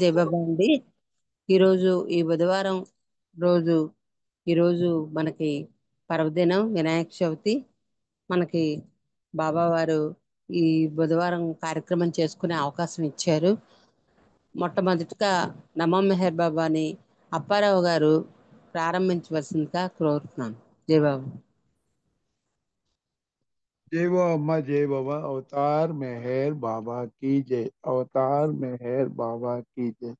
జయబాబా అండి. ఈరోజు ఈ బుధవారం రోజు ఈరోజు మనకి పర్వదినం వినాయక చవితి. మనకి బాబా వారు ఈ బుధవారం కార్యక్రమం చేసుకునే అవకాశం ఇచ్చారు. మొట్టమొదటిగా నమో మెహర్ బాబాని అప్పారావు గారు ప్రారంభించవలసిందిగా కోరుతున్నాను. జయబాబు. जय वो अम्मा जय बाबा अवतार मेहर बाबा की जय। अवतार मेहर बाबा की जय।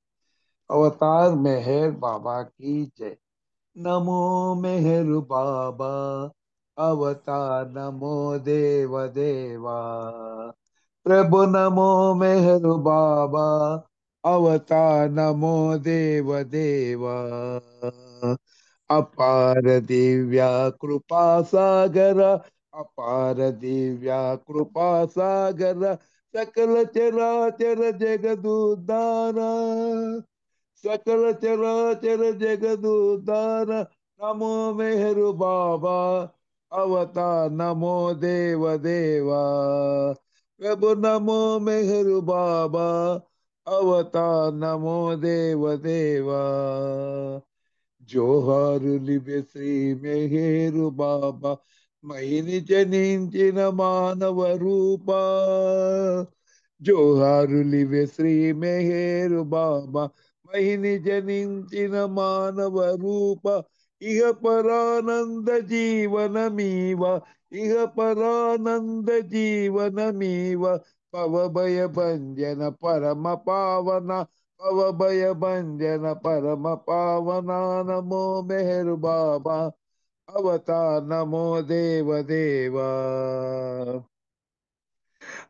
अवतार मेहर बाबा की जय। नमो मेहर बाबा अवतार नमो देव देवा। प्रभु नमो मेहर बाबा अवतार नमो देव देवा। अपार दिव्या कृपा सागर अपार दिव्या कृपा सागर सकल चराचर जगदुद्धारा सकल चराचर जगदुद्धारा नमो मेहरु बाबा अवतार नमो देव देवा। प्रभु नमो मेहरु बाबा अवतार नमो देव देवा। జోహారులివే శ్రీ మెహేరు బాబా మహిని జనించిన మానవ రూప. జోహారులివే శ్రీ మెహేరు బాబా మహిని జనించిన మానవ రూప. ఇహ పరానంద జీవనమీవ ఇహ పరానంద జీవనమీవ పవభయ భంజన పరమ పావన భయ భంజన పరమ పావన నమో మెహరు బాబా అవతార్ నమో దేవ దేవా.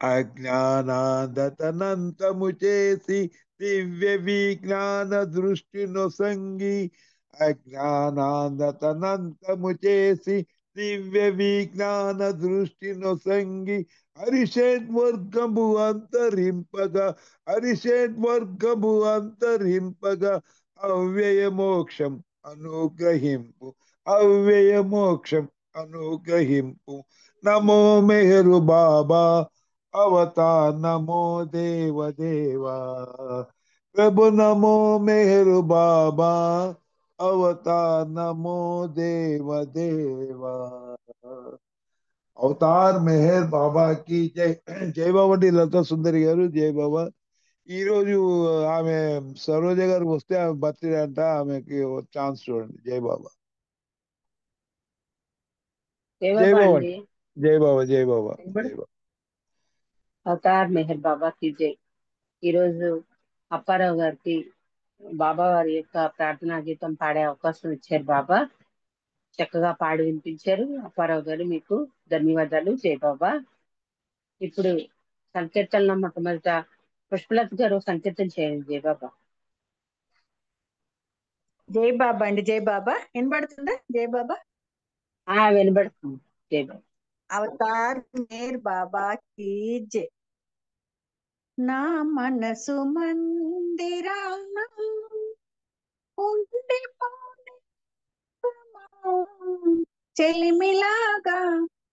అజ్ఞానాంధతనంతము చేసి దివ్య విజ్ఞాన దృష్టి నొసంగి. అజ్ఞానాంధతనంతము చేసి దివ్య విజ్ఞాన దృష్టి నొసంగి. హరిషడ్ వర్గము అంతరింపగా హరిషడ్ వర్గము అంతరింపగా అవ్యయ మోక్షం అనుగ్రహింపు అవ్యయ మోక్షం అనుగ్రహింపు. నమో మెహరు బాబా अवतार नमो देव देवा। प्रभु नमो मेहरु बाबा अवतार नमो देव देवा। అవతార్ మెహర్ బాబాకి జై. జై బాబా అండి. లతా సుందరి గారు జై బాబా. ఈ రోజు ఆమె సరోజ గారు వస్తే ఆమె బర్త్డే అంట. ఆమెకి ఛాన్స్ చూడండి. జై బాబా. జై జయబాబా బాబా. అండి. జై బాబా. జై బాబా. జై బాబా. అవతార్ మెహర్ బాబాకి జై. ఈరోజు అప్పారావు గారికి బాబా వారి యొక్క ప్రార్థనా గీతం పాడే అవకాశం ఇచ్చారు. బాబా చక్కగా పాడి వినిపించారు. అప్పారావు గారు మీకు ధన్యవాదాలు. జై బాబా. ఇప్పుడు సంకీర్తనలో మొట్టమొదట పుష్పలత గారు సంకీర్తన చేయండి. జై బాబా. జై బాబా అండి. జై బాబా వినబడుతుందా? జై బాబా వినబడుతుంది. జై బాబా. అవతార్ మేర్ బాబా కీ జై. నా మనసు మందిరాన ఉండిపోని చెలిమిలాగా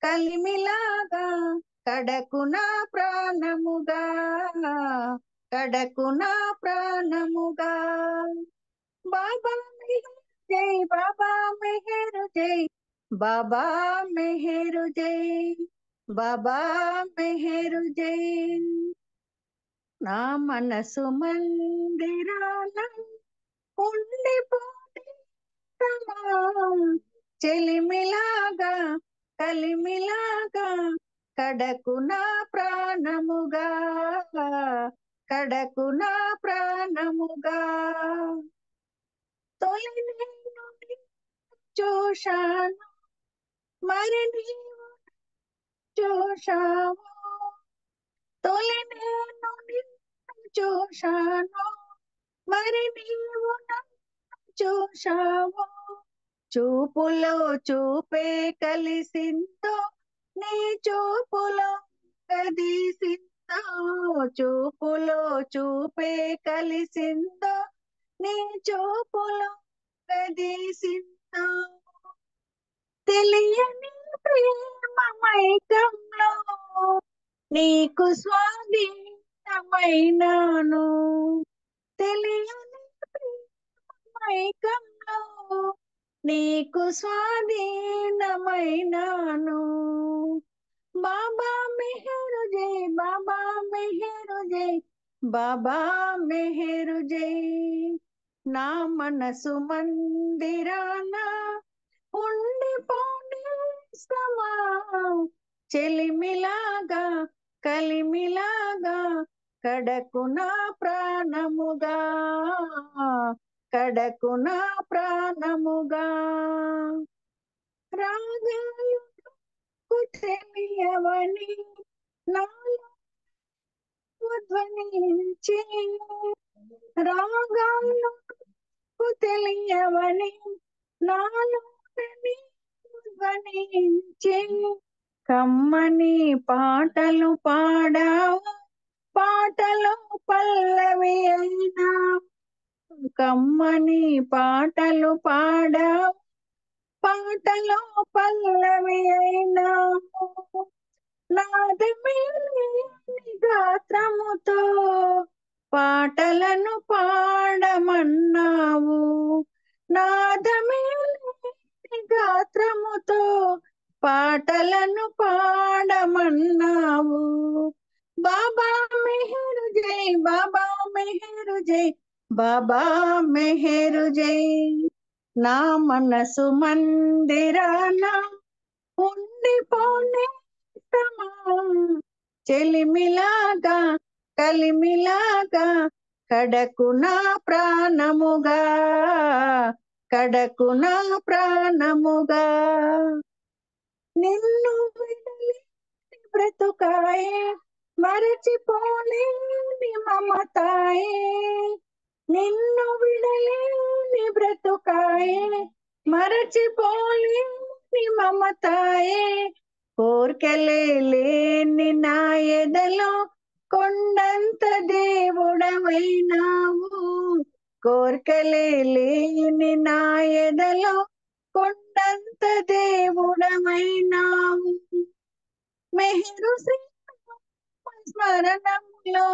కలిమిలాగా కడకునా ప్రాణముగా కడకునా ప్రాణముగా. బాబా మెహర్ జై బాబా మెహరు జై బాబా మెహరు జై బాబా మెహరు జై. నా మనసు మందిరాన ఉండిపోతే చెలిమిలాగా కలిమిలాగా కడకునా ప్రాణముగా కడకునా ప్రాణముగా. తొలి నేను చూశాను మరి నీవు చూశావు. తొలి నేను నిన్ను చూశాను మరి నీవు నన్ను చూశావు. చూపులో చూపే కలిసిందో నీ చూపులో కదిసిందో. చూపులో చూపే కలిసిందో నీ చూపులో కదిసిందో. తెలియని ప్రేమ మైకంలో నీకు స్వాధీనమైనాను. తెలియని మైకంలో నీకు స్వాధీనమైనాను. బాబా మెహరు జై, బాబా మెహరు జై, బాబా మెహరు జై. నా మనసు మందిరాన ఉండిపోనిస్తమా, చెలిమిలాగా కలిమిలాగా కడకు నా ప్రాణముగా, కడకు నా ప్రాణముగా. రాగాలకు తెలియవని నాలో ధ్వనించి, రాగాలకు తెలియవని నాలో ధ్వనించి, కమ్మని పాటలు పాడావు, పాటలు పల్లవి అయినా, కమ్మని పాటలు పాడావు, పాటలు పల్లవి అయినావు. నాదమే లేని గాత్రముతో పాటలను పాడమన్నావు, నాదమే లేని గాత్రముతో పాటలను పాడమన్నావు. బాబా మెహరు జై, బాబా మెహరు జై, బాబా మెహరు జై. నా మనసు మందిరాన ఉండిపోనేస్తమా, చెలిమిలాగా కలిమిలాగా కడకు నా ప్రాణముగా, కడకు నా ప్రాణముగా. నిన్ను విడలి బ్రతుకాయే, మరచిపోలేని మమతాయే, నిన్ను విడలేని బ్రతుకాయే, మరచిపోలేని మమతాయే. కోర్కెలే లేని నా ఎదలో కొండంత దేవుడవైనావు, కోర్కెలే లేని నా ఎదలో కొండంత దేవుడవైనావు. మెహరు శ్రీ స్మరణంలో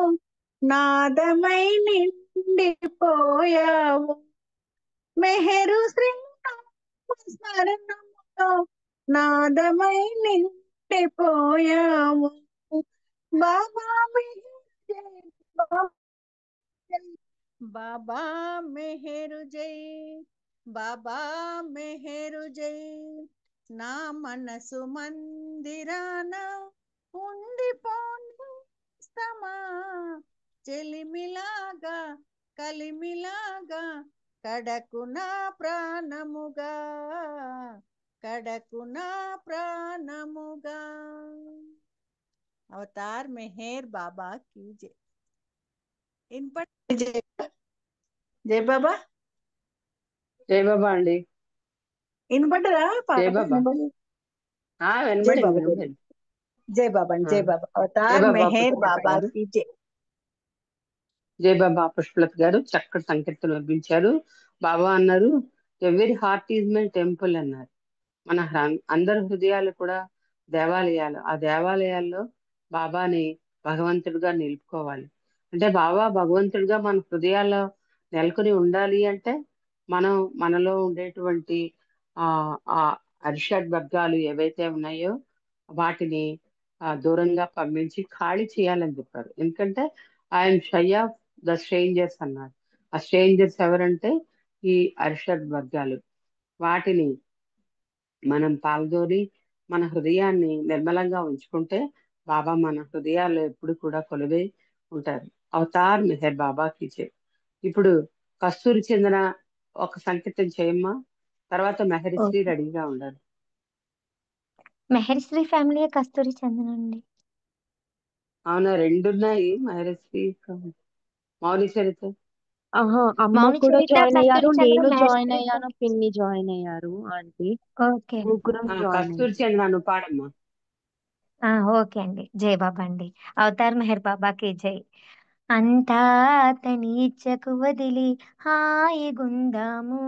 నాదమై నిండిపోయావు, మెహరు శ్రీ స్మరణంలో నాదమై నిండిపోయావు. బాబా మెహరు జై, బాబా మెహరు జై, బాబా మెహరు జై. నా మనసు మందిరాన ఉండిపోనిస్తమా, చెలిమిలాగా కలిమిలాగా కడకు నా ప్రాణముగా, కడకు నా ప్రాణముగా. అవతార్ మెహర్ బాబా की जय. ఇన్పట్ జై, జై బాబా. జై బాబా అండి. ఇన్పడ్డరా పాట? జై బాబా. జై వినబడింది బాబా, వినబడింది. జై బాబా, జై బాబా. జై అవతార్ బాబా మెహర్ పుష్పలత బాబా గారు. की जय. జై బాబా పుష్పలత గారు చక్కటి సంకీర్తన వినిపించారు. బాబా అన్నారు ఎవరి హార్ట్ ఈజ్ మై టెంపుల్ అన్నారు. మన అందరి హృదయాలు కూడా దేవాలయాలు. ఆ దేవాలయాల్లో బాబాని భగవంతుడిగా నిలుపుకోవాలి. అంటే బాబా భగవంతుడిగా మన హృదయాల్లో నెలకొని ఉండాలి అంటే మనం మనలో ఉండేటువంటి ఆ ఆ అరిషడ్ వర్గాలు ఏవైతే ఉన్నాయో వాటిని దూరంగా పంపించి ఖాళీ చేయాలని చెప్పారు. ఎందుకంటే I'm shy of the strangers అన్నారు. ఆ స్ట్రేంజర్స్ ఎవరంటే ఈ అరిషడ్ వర్గాలు. వాటిని మనం పాల్గొని మన హృదయాన్ని నిర్మలంగా ఉంచుకుంటే బాబా మన హృదయాల్లో ఎప్పుడు కూడా కొలువై ఉంటారు. అవతార్ మెహర్ బాబా కీచే. ఇప్పుడు కస్తూరి చెందిన ఒక సంకేతం చేయమ్మా, తర్వాత మెహరిశ్రీ ఓకే. రెడీగా ఉండాలి. మెహర్శ్రీ ఫ్యామిలీ కస్తూరి చందన్ అండి. అవునా, రెండున్నాయి. మెహరిశ్రీ మౌలి చరిత్ర. ఆహా, అమ్మ మౌని కూడా చరిత్ర, జాయిన్ అయ్యారు, కస్తూరి చంద్ర, నేను జాయిన్ మెహర్శ్రీ అయ్యాను, పిన్ని జాయిన్ అయ్యారు ఆంటీ. ఓకే. ముగ్గురం జాయిన్ కస్తూరి అయ్యాం. చంద్ర నువ్వు పాడమ్మా. ఓకే అండి. జై బాబా అండి. అవతార్ మెహర్ బాబాకి జై. అంతా అతని ఇచ్చకు వదిలి హాయిగుందాము,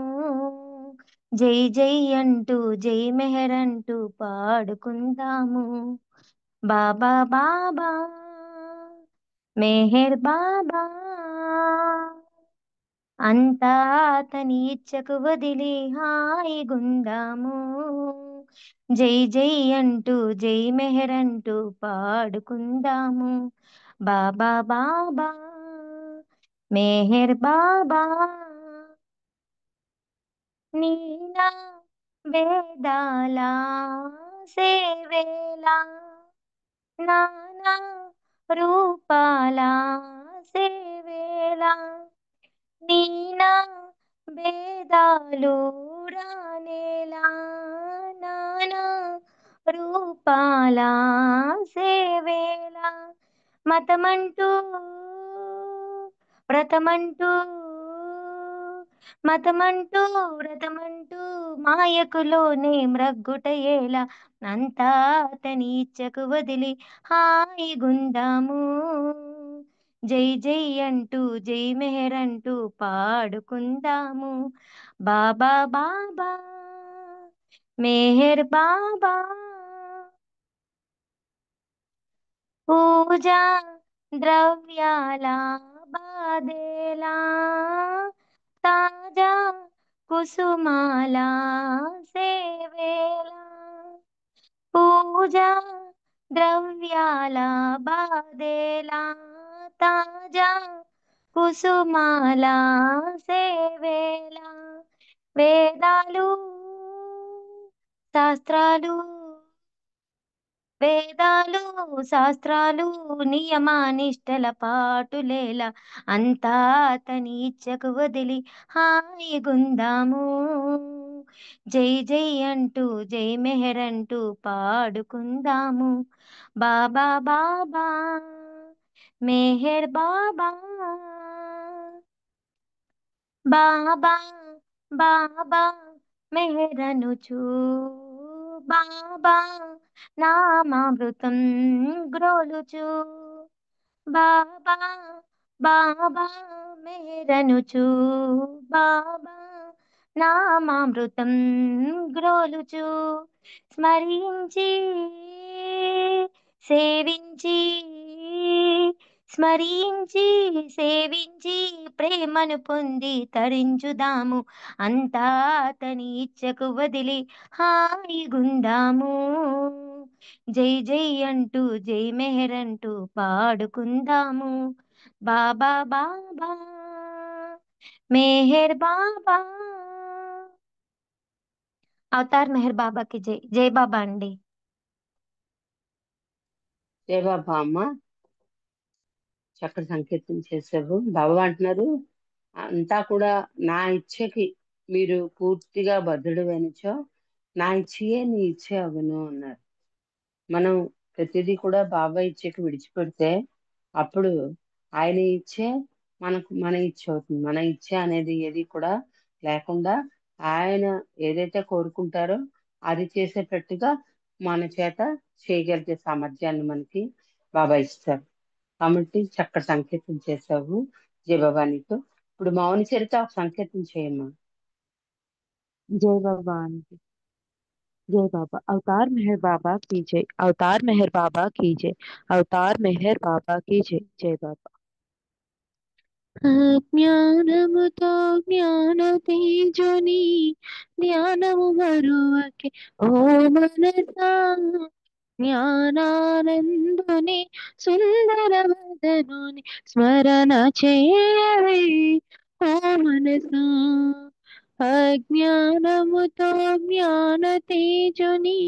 జై జై అంటూ జై మెహర్ అంటూ పాడుకుందాము. బాబా బాబా మెహర్ బాబా, అంతా అతని ఇచ్చకు వదిలి హాయిగుందాము. జై జై అంటూ జై మెహర్ అంటూ పాడుకుందాము. బాబా బాబా మెహర్ బాబా నీనా వేదాల సేవేలా నానా రూపాల సేవేలా నీనా భేదాలు రానేలా నానా రూపాల సేవేలా మతమంటూ వ్రతమంటూ మతమంటూ వ్రతమంటూ మాయకులోనే మ్రగ్గుటయేలా అంతా అతని ఇచ్చకు వదిలి హాయిగుందాము. జై జై అంటూ జై మెహర్ అంటూ పాడుకుందాము. బాబా బాబా మెహర్ బాబా పూజా ద్రవ్యాల బాదేలా తాజా కుసుమాల సేవేలా పూజా ద్రవ్యాల బాదేలా తాజా కుసుమాల సేవేలా వేదాలు శాస్త్రాలు వేదాలు శాస్త్రాలు నియమానిష్టల పాటులేలా అంతా అతని ఇచ్చకు వదిలి హాయిగుందాము. జై జై అంటూ జై మెహర్ అంటూ పాడుకుందాము. బాబా బాబా మెహర్ బాబా బాబా బాబా మెహరనుచూ బాబా నామామృతం గ్రోలుచు బాబా బాబా మెహరనుచు బాబా నామామృతం గ్రోలుచు స్మరించి సేవించి స్మరించి సేవించి ప్రేమను పొంది తరించుదాము. అంతా అతని ఇచ్చకు వదిలి హాయిగుందాము. జై జై అంటూ జై మెహర్ అంటూ పాడుకుందాము. బాబా బాబా మెహర్ బాబా అవతార్ మెహర్ బాబాకి జై. జై బాబా అండి. జై బాబా అమ్మ, చక్కటి సంకీర్తన చేసావు. బాబా అంటున్నారు, అంతా కూడా నా ఇచ్ఛకి మీరు పూర్తిగా బద్ధుడు వెనుచో నా ఇచ్చయే నీ ఇచ్చ అగును అన్నారు. మనం ప్రతిదీ కూడా బాబా ఇచ్ఛకి విడిచిపెడితే అప్పుడు ఆయన ఇచ్చే మన ఇచ్చ అవుతుంది. మన ఇచ్చ అనేది ఏది కూడా లేకుండా ఆయన ఏదైతే కోరుకుంటారో అది చేసేటట్టుగా మన చేత చేయగలిగే సామర్థ్యాన్ని మనకి బాబా ఇస్తారు. కాబట్టి చక్కటి సంకీర్తన చేసావు జయ బాబా నీకు. ఇప్పుడు మౌని చరిత ఒక సంకీర్తన చేయమ్మా. जय बाबा आंटी। जय बाबा। अवतार मेहर बाबा की जय। अवतार मेहर बाबा की जय। अवतार मेहर बाबा की जय। जय बाबा। అజ్ఞానముతో జ్ఞాన తేజుని ధ్యానము మరువకే ఓ మనసా జ్ఞానానందుని సుందర వదనుని స్మరణ చేయవే ఓ మనసా అజ్ఞానముతో జ్ఞాన తేజుని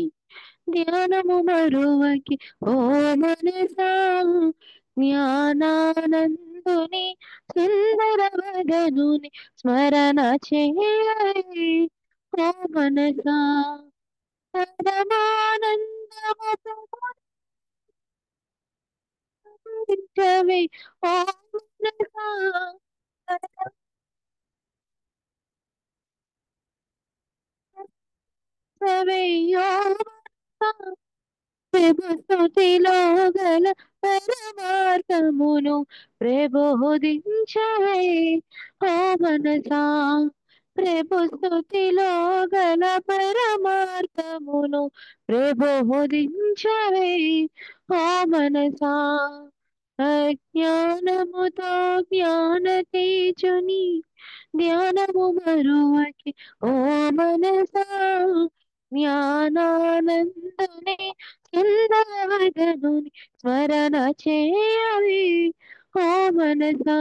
ధ్యానము మరువకి ఓ మనసా జ్ఞానానందుని సుందర వదనుని స్మరణ చేయవే ఓ మనసా పరమానందముతో పూజించవే ఓ మనసా పరమశివే ఓ మనసా ప్రభుస్తుతిలో గల పరమార్థమును ప్రబోధించవే ఓ మనసా ప్రభుస్తుతిలో గల పరమార్థమును ప్రబోధించవే ఓ మనసా అజ్ఞానముతో జ్ఞాన తేజుని ధ్యానము మరువకి ఓ మనసా జ్ఞానానందుని సుందరవదనుని స్మరణ చేయవి ఓ మనసా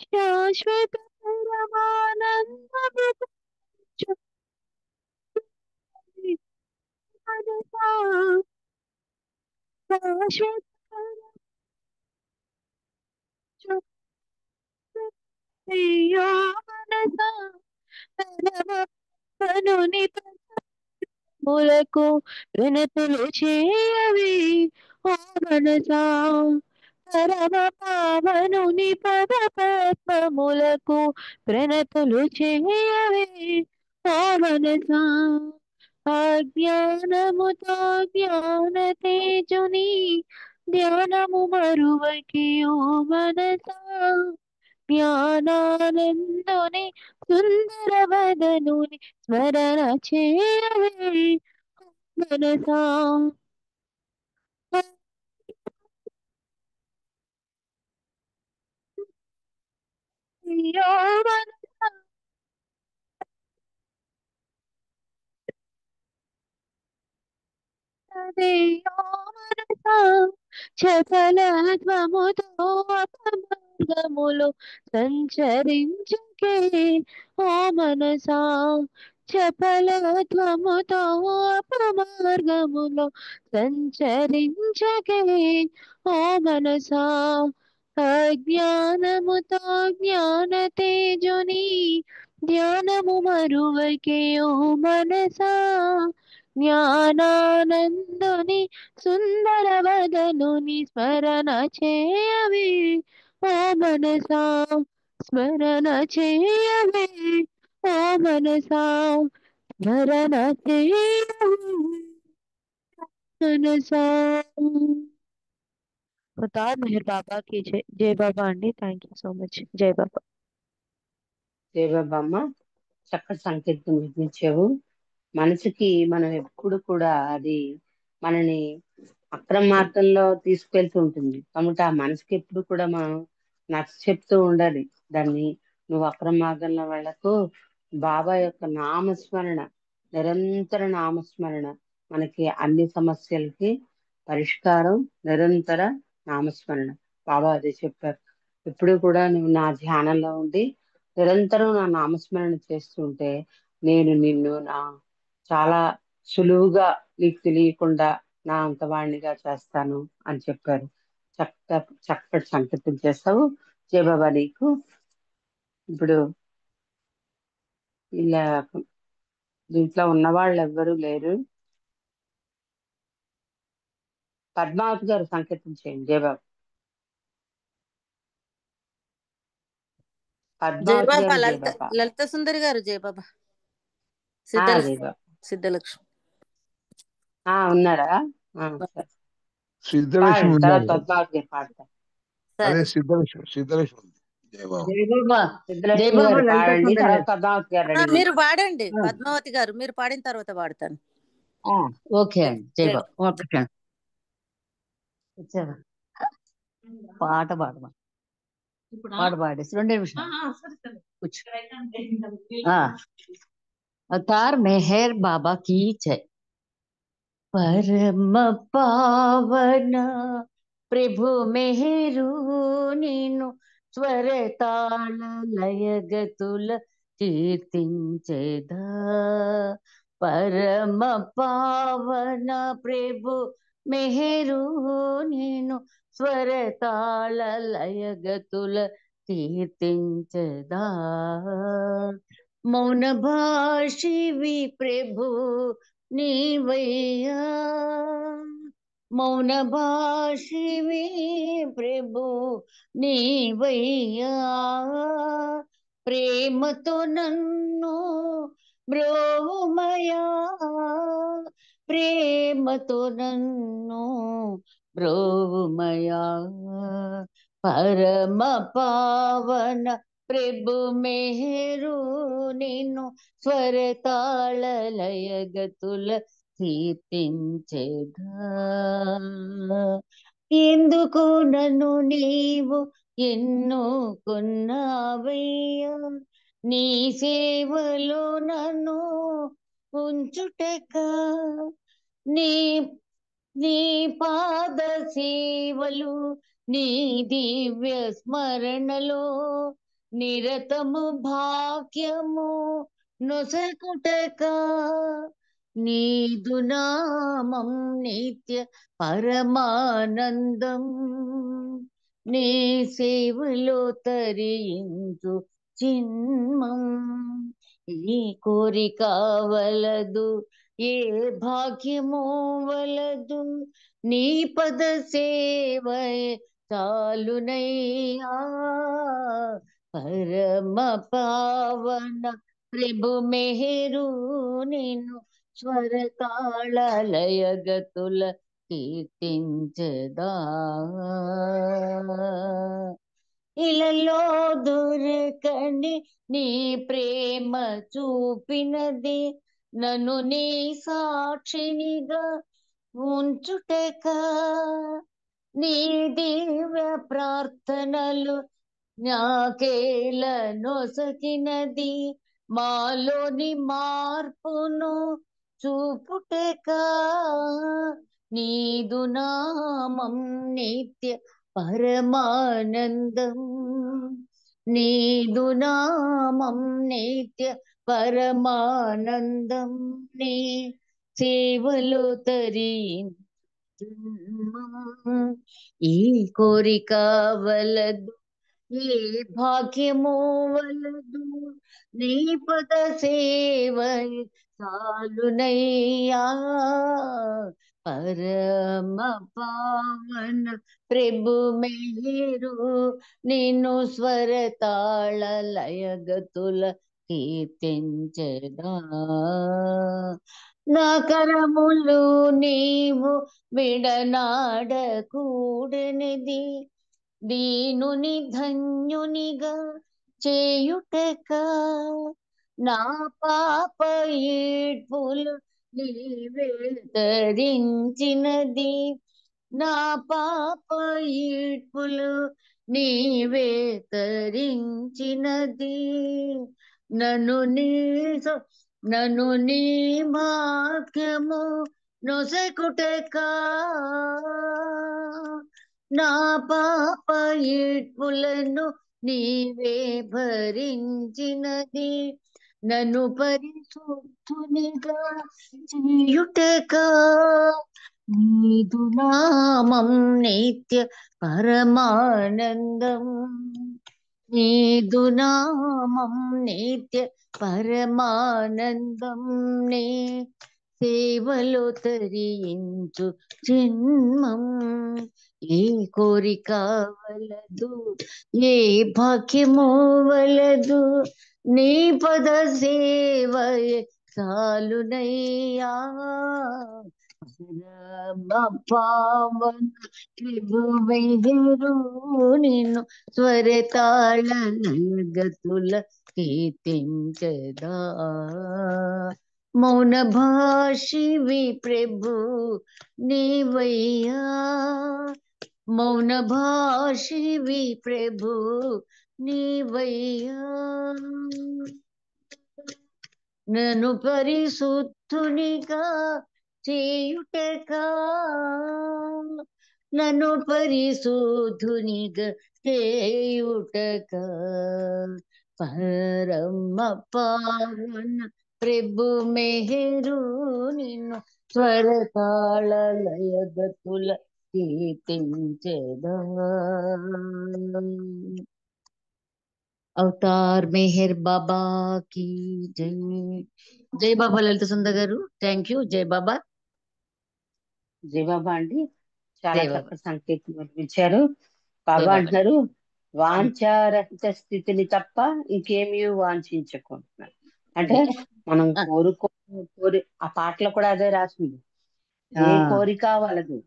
శాశ్వత పరమానందము మనసా శాశ్వత అయ్యో మనసా పరమనుని మూలకు వినతులు చేయవి ఓ మనసా పరమ పావనుని పద పద్మములకు ప్రణతులు చేయవి ఓ మనసా అజ్ఞానముతో జ్ఞాన తేజుని ధ్యానము మరువకి ఓ మనసా జ్ఞానానందుని సుందర వదనుని స్మరణ చేయవే మనసా అయ్యో మనసా అదేయో మనసా చపలత్వముతో అపమార్గములు సంచరించుకే ఓ మనసా చపలత్వముతో అపమార్గములు సంచరించకే ఓ మనసా అజ్ఞానముతో జ్ఞాన తేజుని ధ్యానము మరువకే ఓ మనసా జ్ఞానానందుని సుందర వదనుని స్మరణ చేయవి ఓ మనసా స్మరణ చేయవి ఓ మనసా స్మరణ చేయవి మనసా అవతార్ మెహర్ బాబా की जय जय बाबा अंडी थैंक यू सो मच जय बाबा జయబాబమ్మ చక్కటి సంకేతం వినిపించావు. మనసుకి మనం ఎప్పుడు కూడా అది మనని అక్రమ మార్గంలో తీసుకెళ్తూ ఉంటుంది. కాబట్టి ఆ మనసుకి ఎప్పుడు కూడా మనం నచ్చ చెప్తూ ఉండాలి దాన్ని, నువ్వు అక్రమ మార్గంలో వెళ్ళకు, బాబా యొక్క నామస్మరణ, నిరంతర నామస్మరణ మనకి అన్ని సమస్యలకి పరిష్కారం. నిరంతర నామస్మరణ బాబా అదే చెప్పారు. ఎప్పుడు కూడా నువ్వు నా ధ్యానంలో ఉండి నిరంతరం నా నామస్మరణ చేస్తుంటే నేను నిన్ను చాలా సులువుగా నీకు తెలియకుండా నా అంతవాణిగా చేస్తాను అని చెప్పారు. చక్కటి సంకేతం చేస్తావు జయబాబా నీకు. ఇప్పుడు ఇలా దీంట్లో ఉన్నవాళ్ళు ఎవ్వరూ లేరు. పద్మావతి గారు సంకేతం చేయండి జయబాబా. పద్మావతి జయబాబా గారు లలిత జయబాబా. లలిత సుందరి గారు జయబాబా సిద్ధలక్ష్మి జయబాబా సిద్ధలక్ష్మి ఉన్నారా? సరే సిద్ధలక్ష్మి పాడండి, తర్వాత ఉన్నారు. పద్మావతి గారు పాడతారు. అదే సరే సిద్ధలక్ష్మి ఉంది. జయ బాబు. జయబాబా సిద్ధలక్ష్మి జయబాబా గారు లలిత పాడండి, సుందరి తర్వాత గారు. పద్మావతి గారు రెడీగా మీరు ఉన్నారు. పాడండి పద్మావతి గారు, మీరు పాడిన తర్వాత పాడతాను. ఓకే అండి జయబాబా ఓకే వచ్చావా పాట పాడమా పాట పాడేసి 2 నిమిషాలు కూర్చో. अवतार मेहर बाबा की जय। परम पावन प्रभु मेहरु नीनु స్వర తాళ లయగతుల కీర్తించేదా పరమ పావన ప్రభు మెహరు నేను స్వర తాళ లయగతుల కీర్తించదా మౌన భాషివి ప్రభు నీవయ్యా మౌన భాషివి ప్రభు నీవయ్యా ప్రేమతో నన్ను బ్రోమయా ప్రేమతో నన్ను బ్రోమయా పరమ పావన ప్రభు మెహరు నిన్ను స్వరతాళ లయగతుల కీర్తించేదా ఎందుకు నన్ను నీవు ఎన్నుకున్నావయ్యా, నీ సేవలో నన్ను ఉంచుటక. నీ నీ పాద సేవలు, నీ దివ్య స్మరణలో నిరతము భాగ్యము నొసగుటక. నీదు నామం నిత్య పరమానందం, నీ సేవలో తరించు చిన్మం. ఈ కోరిక వలదు, ఏ భాగ్యమో వలదు, నీ పద సేవయే చాలునయ్యా. పరమ పావన ప్రభు మెహరు నిన్ను స్వరతాళ లయగతుల కీర్తించదా. ఇలలో దొరకని నీ ప్రేమ చూపినది, నన్ను నీ సాక్షినిగా ఉంచుటక. నీ దివ్య ప్రార్థనలు నాకేల నొసగినది, మాలోని మార్పును చూపుటక. నీదు నామం నిత్య పరమానందం, నీదు నామం నిత్య పరమానందం, నీ సేవలో తరించు. ఈ కోరిక వలదు, ఏ భాగ్యమో వలదు, నీ పద సేవ చాలునయ్యా. పరమ పావన ప్రభు మేరు నిన్ను స్వరతాళ లయగతుల కీర్తించదా. నా కరములు నీవు విడనాడకూడనిది, దీనుని ధన్యునిగా చేయుటక. నా పాప ఈడ్పులు నీవే ధరించినది, నా పాప ఈడ్పులు నీవే ధరించినది. నన్ను నీ భాగ్యము నొసగుటక. నా పాప ఈడ్పులను నీవే భరించినది, నన్ను పరిశుద్ధునిగా చేయుటక. నీదు నామం నిత్య పరమానందం, నీదు నామం నిత్య పరమానందం, నీ సేవలో తరించు జన్మం. ఏ కోరిక వలదు, ఏ భాగ్యమో వలదు, నీ పద సేవయే చాలునయ్యా. పరమ పావన ప్రభు మెహరు నిన్ను స్వరతాళ లయగతుల కీర్తించదా. మౌన భాషివి ప్రభు నీవయ్యా, మౌన భాషివి ప్రభు నీవయ్యా. నన్ను పరిశుద్ధునిగా చేయుటక, నన్ను పరిశుద్ధునిగా చేయుటక. పరమ పావన ప్రభు మెహరు నిన్ను స్వరతాళ లయగతుల కీర్తించదా. అవతార్ మెహర్ బాబా की జై. జై బాబా లలిత సుందర్ గారు, థ్యాంక్ యూ. జై బాబా. జై బాబా అండి, చాలా జై బాబా. చక్కటి సంకేతం వినిపించారు. బాబా బాబా. అంటున్నారు, వాంఛారహిత స్థితిని తప్ప ఇంకేమీ వాంఛించకుంటున్నారు. అంటే మనం ఆ పాటలో కూడా అదే రాసింది. ఏ కోరిక వలదు,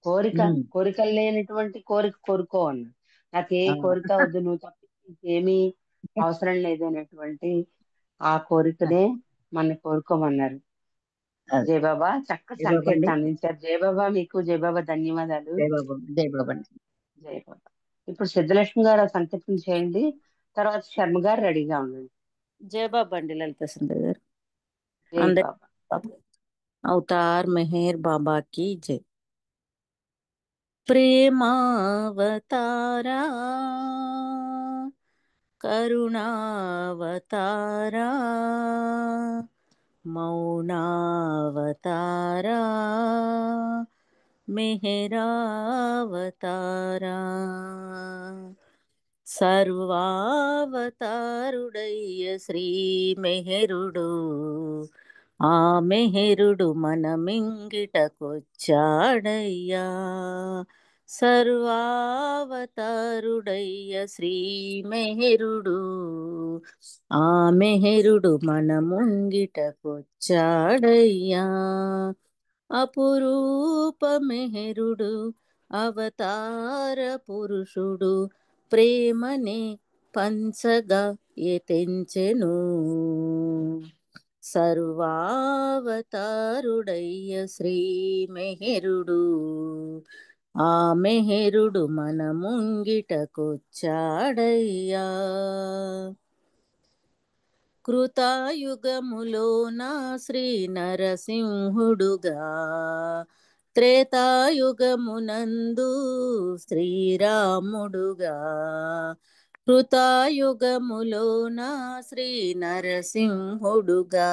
కోరికలు లేనటువంటి కోరిక కోరుకో అన్నారు. నాకు ఏ కోరిక వద్దు, నువ్వు తప్ప ఇంకేమీ అవసరం లేదు అనేటువంటి ఆ కోరికనే మన కోరుకోమన్నారు. అది. జయబాబా చక్కటి జై బాబా అండి. సంకేతం అందించారు. జయబాబా మీకు జయబాబా ధన్యవాదాలు. జై బాబా జై బాబా అండి. జయబాబా. ఇప్పుడు సిద్ధలక్ష్మి గారు ఆ సంకేతం చేయండి, తర్వాత శర్మ గారు రెడీగా ఉండండి. జై బాబా అండి లలిత సుందర్ గారు. జై అందరి బాబా. అవతార్ మెహర్ బాబా की जय. ప్రేమావతారా కరుణావతారా మౌనావతారా మెహరావతారా సర్వావతారుడయ్య శ్రీ మెహరుడు ఆ మెహరుడు మన మింగిటకొచ్చాడయ్యా. సర్వావతారుడయ్య శ్రీ మెహరుడు ఆ మెహరుడు మన ముంగిటకొచ్చాడయ్యా. అపురూప మెహరుడు అవతార పురుషుడు ప్రేమనే పంచగా ఎతెంచెను. సర్వావతారుడయ్య శ్రీ మెహరుడు ఆ మెహరుడు మన ముంగిటకొచ్చాడయ్యా. కృతాయుగములోన శ్రీ నరసింహుడుగా త్రేతాయుగమునందు శ్రీరాముడుగా కృతాయుగములోన శ్రీ నరసింహుడుగా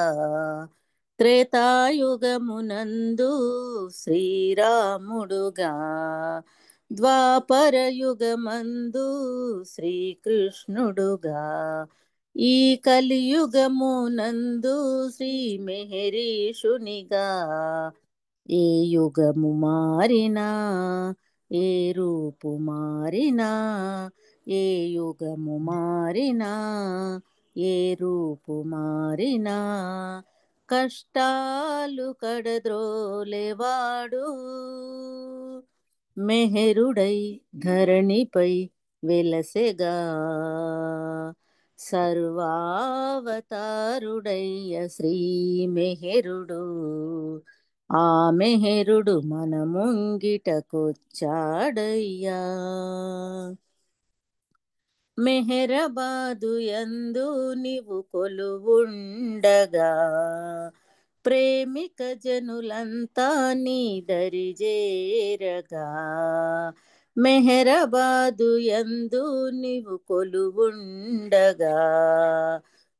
త్రేతాయుగమునందు శ్రీరాముడుగా ద్వాపరయుగమందు శ్రీకృష్ణుడుగా ఈ కలియుగమునందు శ్రీ మెహరీషునిగా ఏ యుగము మారినా ఏ రూపు మారినా ఏ యుగము మారినా ఏ రూపు మారినా కష్టాలు కడద్రోలేవాడు మెహరుడై ధరణిపై వెలసెగా. సర్వావతారుడయ్య శ్రీ మెహరుడు ఆ మెహరుడు మన ముంగిటకొచ్చాడయ్యా. మెహరబాదు యందు నీవు కొలువుండగా ప్రేమిక జనులంతా నీ దరిజేరగా. మెహరబాదు యందు నీవు కొలువుండగా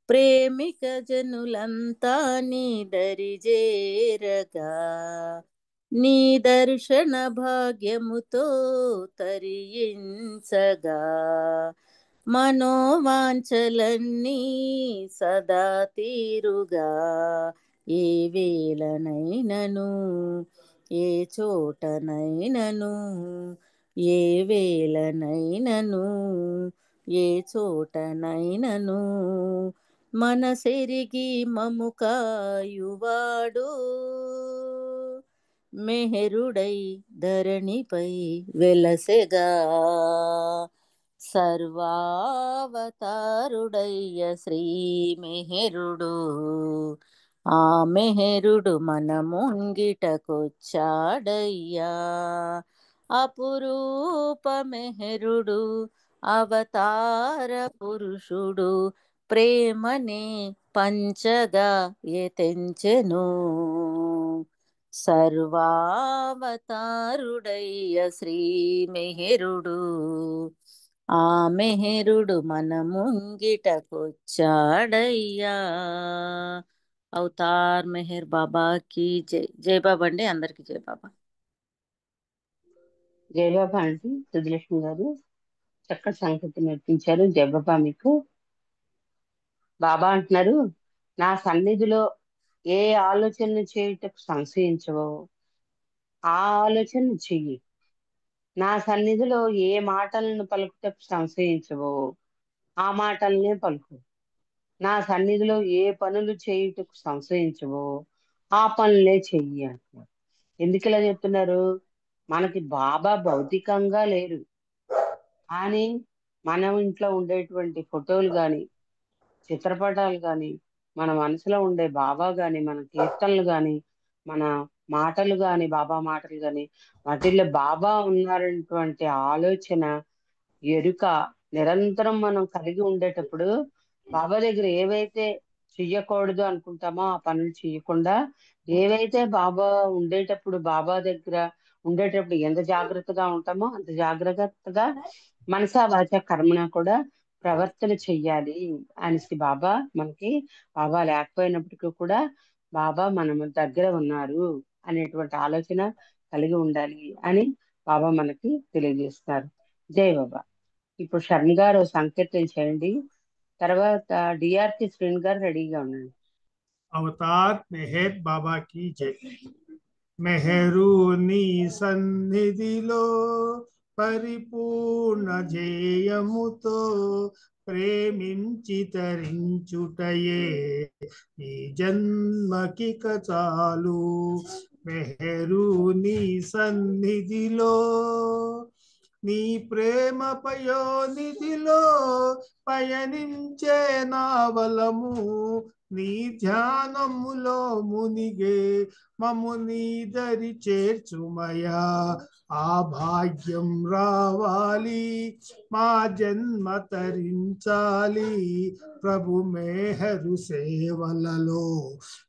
ప్రేమిక జనులంతా నీ దరిజేరగా. నీ దర్శన భాగ్యముతో తరించగా మనోవాంఛలన్నీ సదా తీరుగా. ఏ వేళనైనను ఏ చోటనైనను ఏ వేళనైనను ఏ చోటనైనను మనసెరిగి మము కాయువాడు మెహరుడై ధరణిపై వెలసెగా. సర్వావతారుడయ్య శ్రీ మెహరుడు ఆ మెహరుడు మన ముంగిటకొచ్చాడయ్యా. అపురూప మెహరుడు అవతార పురుషుడు ప్రేమనే పంచగా ఎతెంచెను. సర్వావతారుడయ్య శ్రీ మెహరుడు ఆ మెహరుడు మన ముంగిటకొచ్చాడయ్యా. అవతార్ మెహర్ బాబాకి జై. జై బాబా అండి, అందరికి జై బాబా. జయబాబా అండి సిద్ధలక్ష్మి గారు చక్కటి సంకేతం నేర్పించారు. జయబాబా మీకు. బాబా అంటున్నారు, నా సన్నిధిలో ఏ ఆలోచనలు చేయుటకు సంశయించవో ఆ ఆలోచన చెయ్యి. నా సన్నిధిలో ఏ మాటలను పలుకుటకు సంశయించవో ఆ మాటలనే పలుకు. నా సన్నిధిలో ఏ పనులు చేయుటకు సంశయించవో ఆ పనులే చెయ్యి అంటున్నారు. ఎందుకు ఇలా చెప్తున్నారు? మనకి బాబా భౌతికంగా లేరు, కానీ మన ఇంట్లో ఉండేటువంటి ఫోటోలు కానీ చిత్రపటాలు కానీ మన మనసులో ఉండే బాబా కానీ మన కీర్తనలు కానీ మన మాటలు గాని, బాబా మాటలు గాని, వాటిల్లో బాబా ఉన్నారనేటువంటి ఆలోచన, ఎరుక నిరంతరం మనం కలిగి ఉండేటప్పుడు బాబా దగ్గర ఏవైతే చెయ్యకూడదు అనుకుంటామో ఆ పనులు చేయకుండా, ఏవైతే బాబా ఉండేటప్పుడు బాబా దగ్గర ఉండేటప్పుడు ఎంత జాగ్రత్తగా ఉంటామో అంత జాగ్రత్తగా మనసా వాచ కర్మణ కూడా ప్రవర్తన చెయ్యాలి అనేసి బాబా మనకి, బాబా లేకపోయినప్పటికీ కూడా బాబా మన దగ్గర ఉన్నారు అనేటువంటి ఆలోచన కలిగి ఉండాలి అని బాబా మనకి తెలియజేస్తారు. జై బాబా. ఇప్పుడు శర్మ గారు సంకీర్తన చేయండి. తర్వాత డిఆర్కి శ్రీని గారు రెడీగా ఉండండి. अवतार मेहर बाबा की जय। మెహరుని సన్నిధిలో పరిపూర్ణ జేయముతో ప్రేమించి తరించుటయే ఈ జన్మకిక చాలు. మెహరుని సన్నిధిలో నీ ప్రేమ పయోనిధిలో పయనించే నావలము, నీ ధ్యానములో మునిగే మము నీ దరి చేర్చుమయా. ఆ భాగ్యం రావాలి, మా జన్మ తరించాలి ప్రభు మేహరు సేవలలో,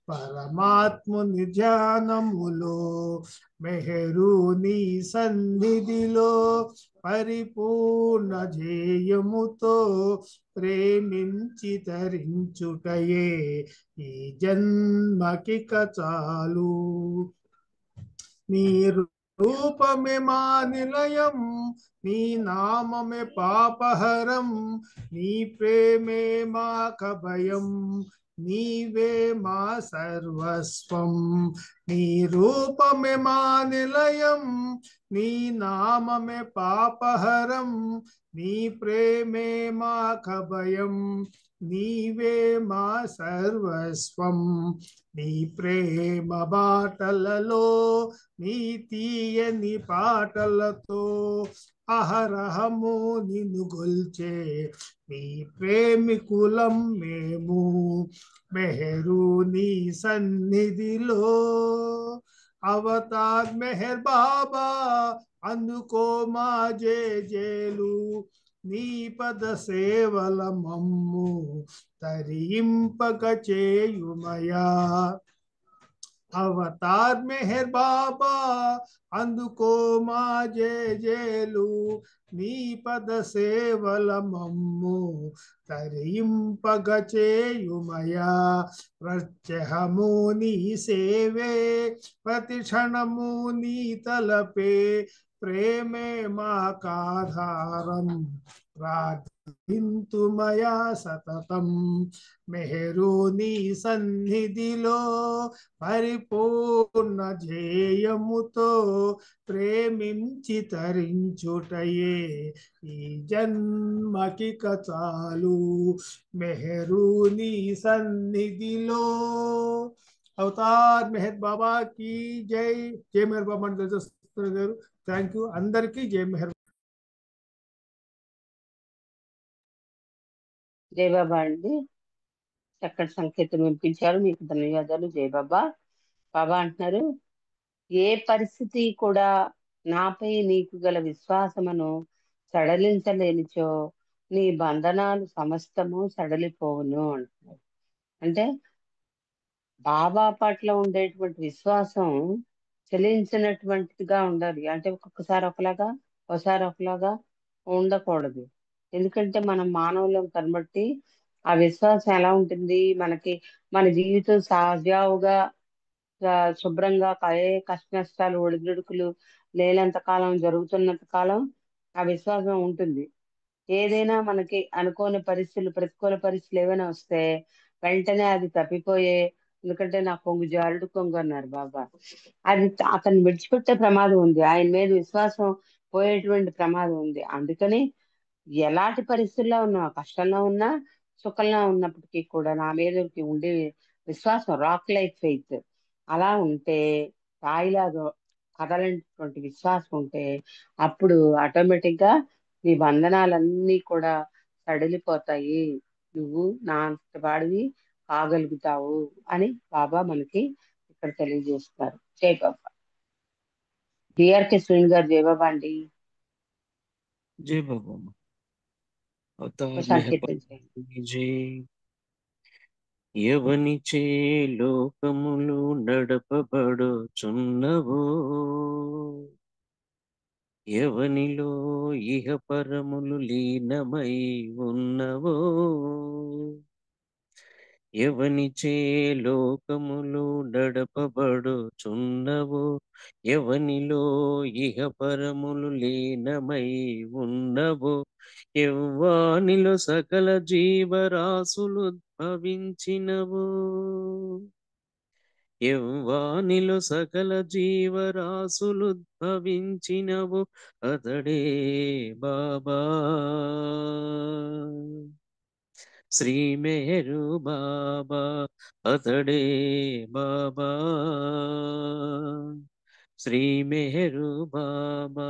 పరమాత్ముని ధ్యానములో. మెహరు నీ సన్నిధిలో పరిపూర్ణ జేయముతో ప్రేమించి తరించుటయే ఈ జన్మకిక చాలు. నీ రూపమే మా నిలయం, నీ నామమే పాపహరం, నీ ప్రేమే మా కభయం, నీవే మా సర్వస్వం. నీ రూపమే మా నిలయం, నీ నామమే పాపహరం, నీ ప్రేమే మా కభయం, నీవే మా సర్వస్వం. నీ ప్రేమ బాటలలో నీ తీయని పాటలతో అహరహము నిన్ను గొల్చే నీ ప్రేమికులం మేము. మెహరు నీ సన్నిధిలో అవతార్ మెహర్ బాబా అందుకో మా జేజేలు, నీ పద సేవల మమ్ము తరింపక చేయుమయా. అవతార్ మెహర్ బాబా అందుకో మా జేజేలు, నీ పద సేవల మమ్ము తరింపగ చేయుమయా. ప్రత్యహము నీ సేవే ప్రతి క్షణము నీ తలపే, ప్రేమే మాకాధారం ప్రార్థింతుమయా సతతం. మెహరు నీ సన్నిధిలో పరిపూర్ణ జేయముతో ప్రేమించి తరించుటయే ఈ జన్మకిక చాలు. మెహరు నీ సన్నిధిలో. అవతార్ మెహర్ బాబా की జై. జై మెహర్ బాబా గారు. థ్యాంక్ యూ అందరికీ. జై మెహర్. జై బాబా అండి. చక్కటి సంకేతం వినిపించారు, మీకు ధన్యవాదాలు. జై బాబా. బాబా అంటున్నారు, ఏ పరిస్థితి కూడా నాపై నీకు గల విశ్వాసమును సడలించలేనిచో నీ బంధనాలు సమస్తము సడలిపోవును అంటున్నారు. అంటే బాబా పట్ల ఉండేటువంటి విశ్వాసం చలించినటువంటిదిగా ఉండాలి. అంటే ఒక్కొక్కసారి ఒకలాగా, ఒకసారి ఒకలాగా ఉండకూడదు. ఎందుకంటే మనం మానవులం కనబట్టి ఆ విశ్వాసం ఎలా ఉంటుంది, మనకి మన జీవితం సజావుగా శుభ్రంగా ఏ కష్ట నష్టాలు ఒడిదుడుకులు లేనంత కాలం, జరుగుతున్నంత కాలం ఆ విశ్వాసం ఉంటుంది. ఏదైనా మనకి అనుకోని పరిస్థితులు, ప్రతికూల పరిస్థితులు ఏమైనా వస్తే వెంటనే అది తప్పిపోయే, ఎందుకంటే నా కొంగు జారుడు కొంగు అన్నారు బాబా. అది అతను విడిచిపెట్టే ప్రమాదం ఉంది, ఆయన మీద విశ్వాసం పోయేటువంటి ప్రమాదం ఉంది. అందుకని ఎలాంటి పరిస్థితుల్లో ఉన్నా, కష్టంలో ఉన్నా సుఖంలో ఉన్నప్పటికీ కూడా నా మీద ఉండే విశ్వాసం, రాక్ లైక్ ఫెయిత్ అలా ఉంటే, రాయిలాగా కదలనటువంటి విశ్వాసం ఉంటే అప్పుడు ఆటోమేటిక్ గా నీ బంధనాలన్నీ కూడా సడలిపోతాయి, నువ్వు నా అంతటి వాడివి కాగలుగుతావు అని బాబా మనకి ఇక్కడ తెలియజేస్తున్నారు. జై బాబా. డిఆర్కే శ్రీని గారు జై బాబా అండి. जय बाबा अवतार సంకీర్తన చేయండి. मेहरबानी जय ఎవనిచే లోకములు నడపబడుచున్నవో ఎవనిలో ఇహ పరములు లీనమై ఉన్నవో ఎవనిచే లోకములు నడపబడుచున్నవో ఎవనిలో ఇహ పరములు లీనమై ఉన్నవో ఎవ్వానిలో సకల జీవరాశులు ఉద్భవించినవో ఎవ్వానిలో సకల జీవరాశులు ఉద్భవించినవో అతడే బాబా శ్రీ మెహరు బాబా అతడే బాబా శ్రీ మెహరు బాబా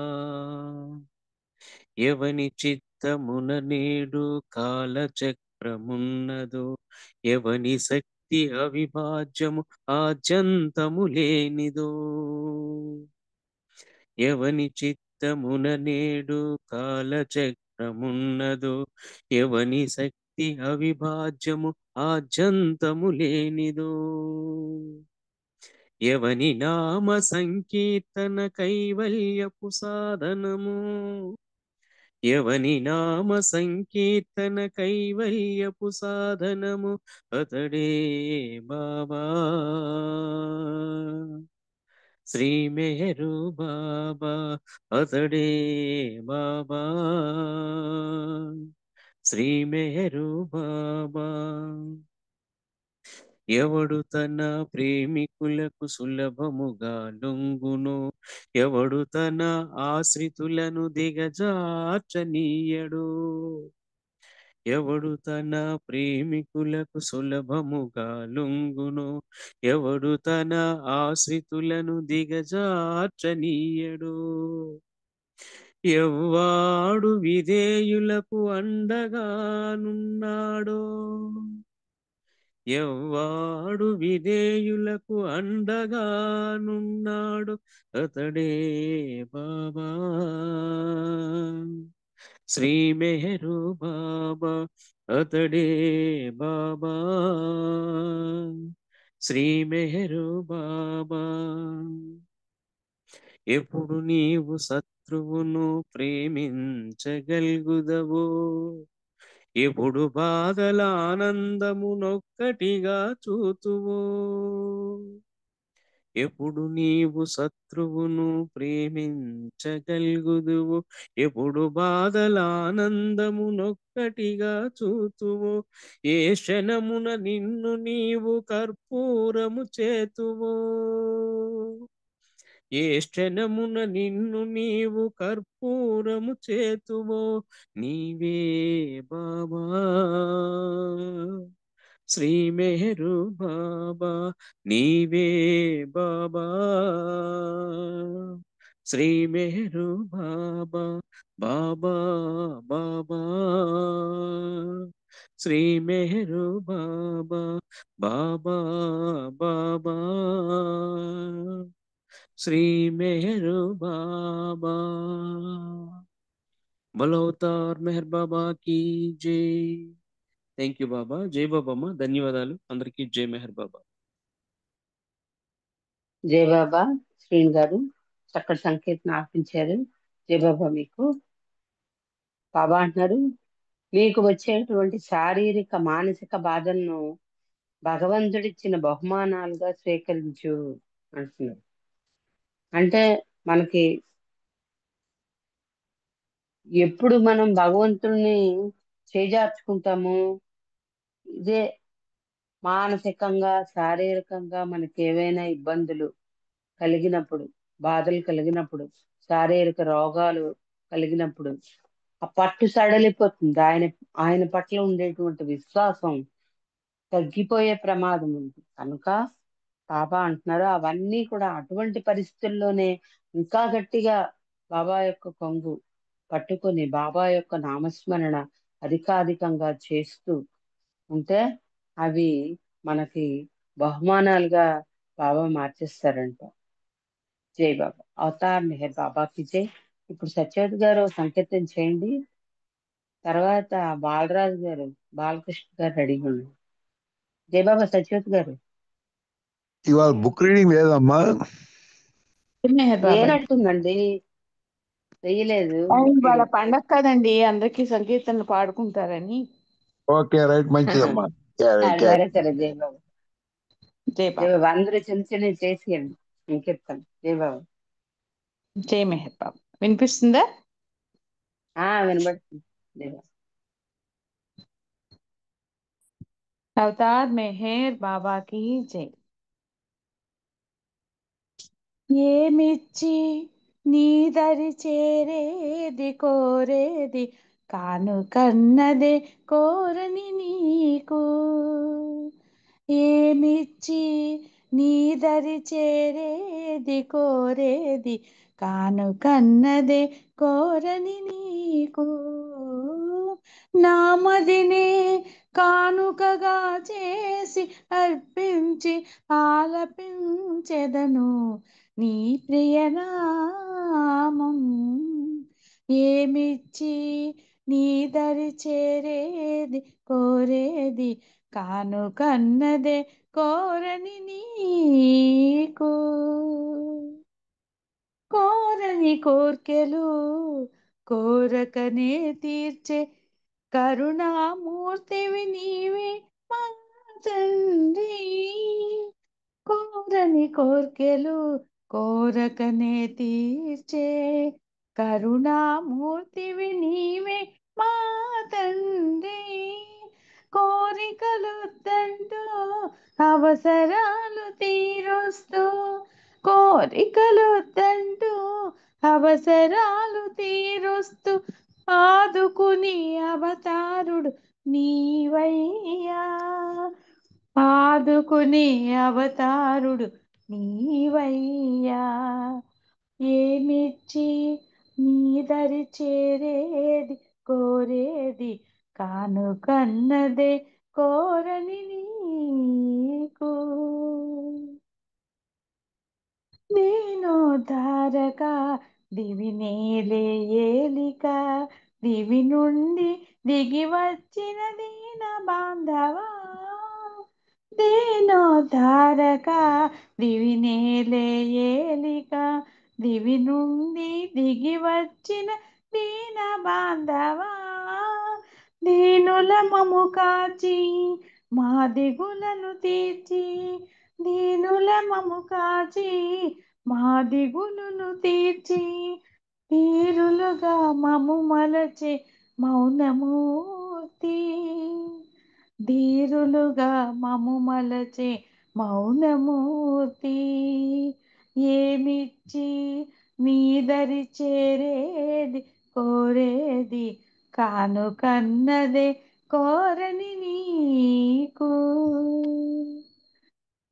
ఎవని చిత్తమున నేడు కాలచక్రమున్నదో ఎవని శక్తి అవిభాజ్యము ఆద్యంతము లేనిదో ఎవని చిత్తమున నేడు కాలచక్రమున్నదో ఎవని శక్తి అవిభాజ్యము ఆద్యంతము లేనిదో ఎవని నామ సంకీర్తన కైవల్యపు సాధనము ఎవని నామ సంకీర్తన కైవల్యపు సాధనము అతడే బాబా శ్రీ మెహరు బాబా అతడే బాబా శ్రీ మెహరు బాబా ఎవడు తన ప్రేమికులకు సులభముగా లొంగును ఎవడు తన ఆశ్రితులను దిగజార్చనీయడు ఎవడు తన ప్రేమికులకు సులభముగా లొంగును ఎవడు తన ఆశ్రితులను దిగజార్చనీయడు ఎవ్వాడు విధేయులకు అండగానున్నాడో ఎవ్వాడు విధేయులకు అండగానున్నాడు అతడే బాబా శ్రీ మెహరు బాబా అతడే బాబా శ్రీ మెహరు బాబా ఎప్పుడు నీవు శత్రువును ప్రేమించగలుగుదవో ఎప్పుడు బాధల ఆనందమునొక్కటిగా చూతువో ఎప్పుడు నీవు శత్రువును ప్రేమించగలుగుదువు ఎప్పుడు బాధల ఆనందమునొక్కటిగా చూతువో ఏ క్షణమున నిన్ను నీవు కర్పూరము చేతువో ఏ క్షణమున నిన్ను నీవు కర్పూరము చేతువో నీవే బాబా శ్రీ మెహరు బాబా నీవే బాబా శ్రీ మెహరు బాబా బాబా బాబా శ్రీ మెహరు బాబా బాబా బాబా శ్రీ మెహరు బాబా బలో అవతార్ మెహర్ బాబా की జై థ్యాంక్ యూ బాబా జై బాబమ్మ ధన్యవాదాలు అందరికీ జై మెహర్ బాబా జై బాబా. శ్రీని గారు చక్కటి సంకీర్తన ఆపించారు. జై బాబా. మీకు బాబా అంటున్నారు, మీకు వచ్చేటువంటి శారీరక మానసిక బాధలను భగవంతుడిచ్చిన బహుమానాలుగా స్వీకరించు అంటున్నారు. అంటే మనకి ఎప్పుడు మనం భగవంతుడిని చేజార్చుకుంటాము, ఇదే మానసికంగా శారీరకంగా మనకి ఏవైనా ఇబ్బందులు కలిగినప్పుడు, బాధలు కలిగినప్పుడు, శారీరక రోగాలు కలిగినప్పుడు ఆ పట్టు సడలిపోతుంది. ఆయన పట్ల ఉండేటువంటి విశ్వాసం తగ్గిపోయే ప్రమాదం ఉంది. కనుక బాబా అంటున్నారు, అవన్నీ కూడా అటువంటి పరిస్థితుల్లోనే ఇంకా గట్టిగా బాబా యొక్క కొంగు పట్టుకొని బాబా యొక్క నామస్మరణ అధికాధికంగా చేస్తూ ఉంటే అవి మనకి బహుమానాలుగా బాబా మార్చేస్తారంట. జై బాబా. అవతార్ మెహర్ బాబాకి జై. ఇప్పుడు సత్యవతి గారు సంకీర్తన చేయండి. తర్వాత బాలరాజు గారు, బాలకృష్ణ గారు రెడీగా ఉన్నారు. జై బాబా సత్యవతి గారు. ఇవాళ బుక్ రీడింగ్ లేదమ్మా. మెహర్ బాబా లేనట్టుందండి, చెయ్యలేదు బుక్ ఇవాళ రీడింగ్. పండగ కదండి, అందరికీ సంకీర్తనలు పాడుకుంటారని. ఓకే రైట్, మంచిదమ్మా. సరే సరే. జై బాబా. జై జై బాబా. బాబా. అందరూ చిన్న చిన్న చేసేయండి సంకీర్తన. జై బాబా. జై మెహర్ బాబా. వినిపిస్తుందా? వినబడుతుంది. జై బాబా. అవతార్ మెహర్ బాబాకి జై. ఏమిచ్చి నీ దరి చేరేది కోరేది కానుకన్నదే కోరని నీకు. ఏమిచ్చి నీ దరి చేరేది కోరేది కానుకన్నదే కోరని నీకు. నామదినే కానుకగా చేసి అర్పించి ఆలపించెదను నీ ప్రియనామం. ఏమిచ్చి నీ దరి చేరేది కోరేది కానుకన్నదే కోరని నీకు. కోరని కోర్కెలు కోరకనే తీర్చే కరుణామూర్తివి నీవే మా తండ్రి. కోరని కోర్కెలు కోరకనే తీర్చే కరుణామూర్తివి నీవే మా తండ్రి. కోరికలు తంటూ అవసరాలు తీరుస్తూ, కోరికలు తంటూ అవసరాలు తీరుస్తూ ఆదుకుని అవతారుడు నీవయ్యా. ఆదుకుని అవతారుడు నీవయ్యా. ఏమిచ్చి నీ దరి చేరేది కోరేది కానుకన్నదే కోరని నీకు. నేను ధారక దివి నేలే ఏలిక దివి నుండి దిగి వచ్చిన దీన బాంధవా. దేనో ధారక దివి నేలే ఏలిక దివి నుండి దిగి వచ్చిన దీన బాంధవా. దీనుల మము కాచి మా దిగులను తీర్చి, దీనుల మము కాచి మా దిగులను తీర్చి, తీరులుగా మము మలచే మౌనమూర్తి. ధీరులుగా మము మలచే మౌనమూర్తి. ఏమిచ్చి నీ దరి చేరేది కోరేది కానుకన్నదే కోరని నీకు.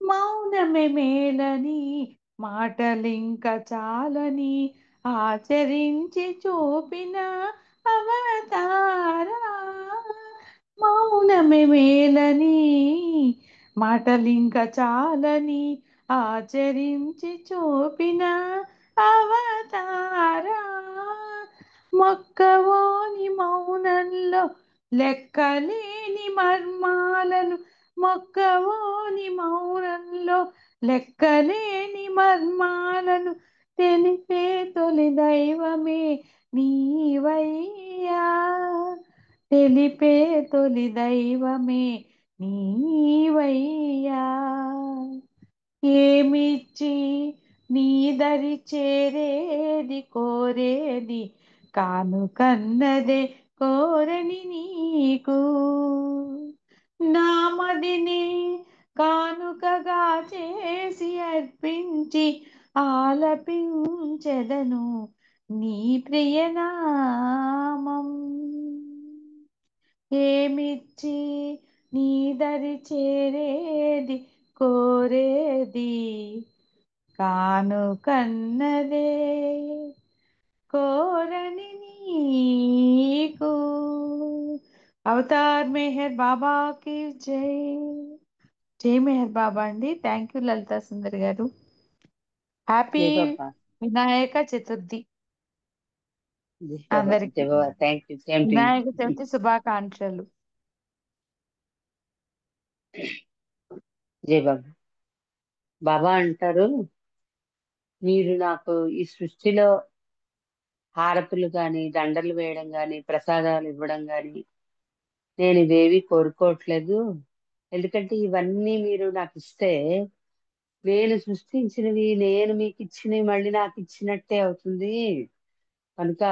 మౌనమే మేలని మాటలింక చాలని ఆచరించి చూపిన అవతారా. మౌనమే మేలని మాటలింక చాలని ఆచరించి చూపిన అవతారా. మొక్కవోని మౌనంలో లెక్కలేని మర్మాలను, మొక్కవోని మౌనంలో లెక్కలేని మర్మాలను తెలిపే తొలి దైవమే నీవయ్యా. తెలిపే తొలి దైవమే నీవయ్యా. ఏమిచ్చి నీ దరి చేరేది కోరేది కానుకన్నదే కోరని నీకు. నామదిని కానుకగా చేసి అర్పించి ఆలపించెదను నీ ప్రియనామం. ఏమిచ్చి నీ దరి చేరేది కోరేది కానుకన్నదే కోరని నీకు. అవతార్ మెహర్ బాబా की जय. జై మెహర్ బాబా అండి. థ్యాంక్ యూ లలితా సుందర్ గారు. హ్యాపీ జై బాబా. వినాయక చతుర్థి జై బాబా. అందరికి. జై Baba. Thank you. Same to you. Vinayaka Chavithi శుభాకాంక్షలు. జై బాబా. బాబా అంటారు, మీరు నాకు ఈ సృష్టిలో హారతులు గాని, దండలు వేయడం గాని, ప్రసాదాలు ఇవ్వడం గాని నేను ఇవేవి కోరుకోవట్లేదు. ఎందుకంటే ఇవన్నీ మీరు నాకు ఇస్తే నేను సృష్టించినవి, నేను మీకు ఇచ్చినవి మళ్ళీ నాకు ఇచ్చినట్టే అవుతుంది. కనుక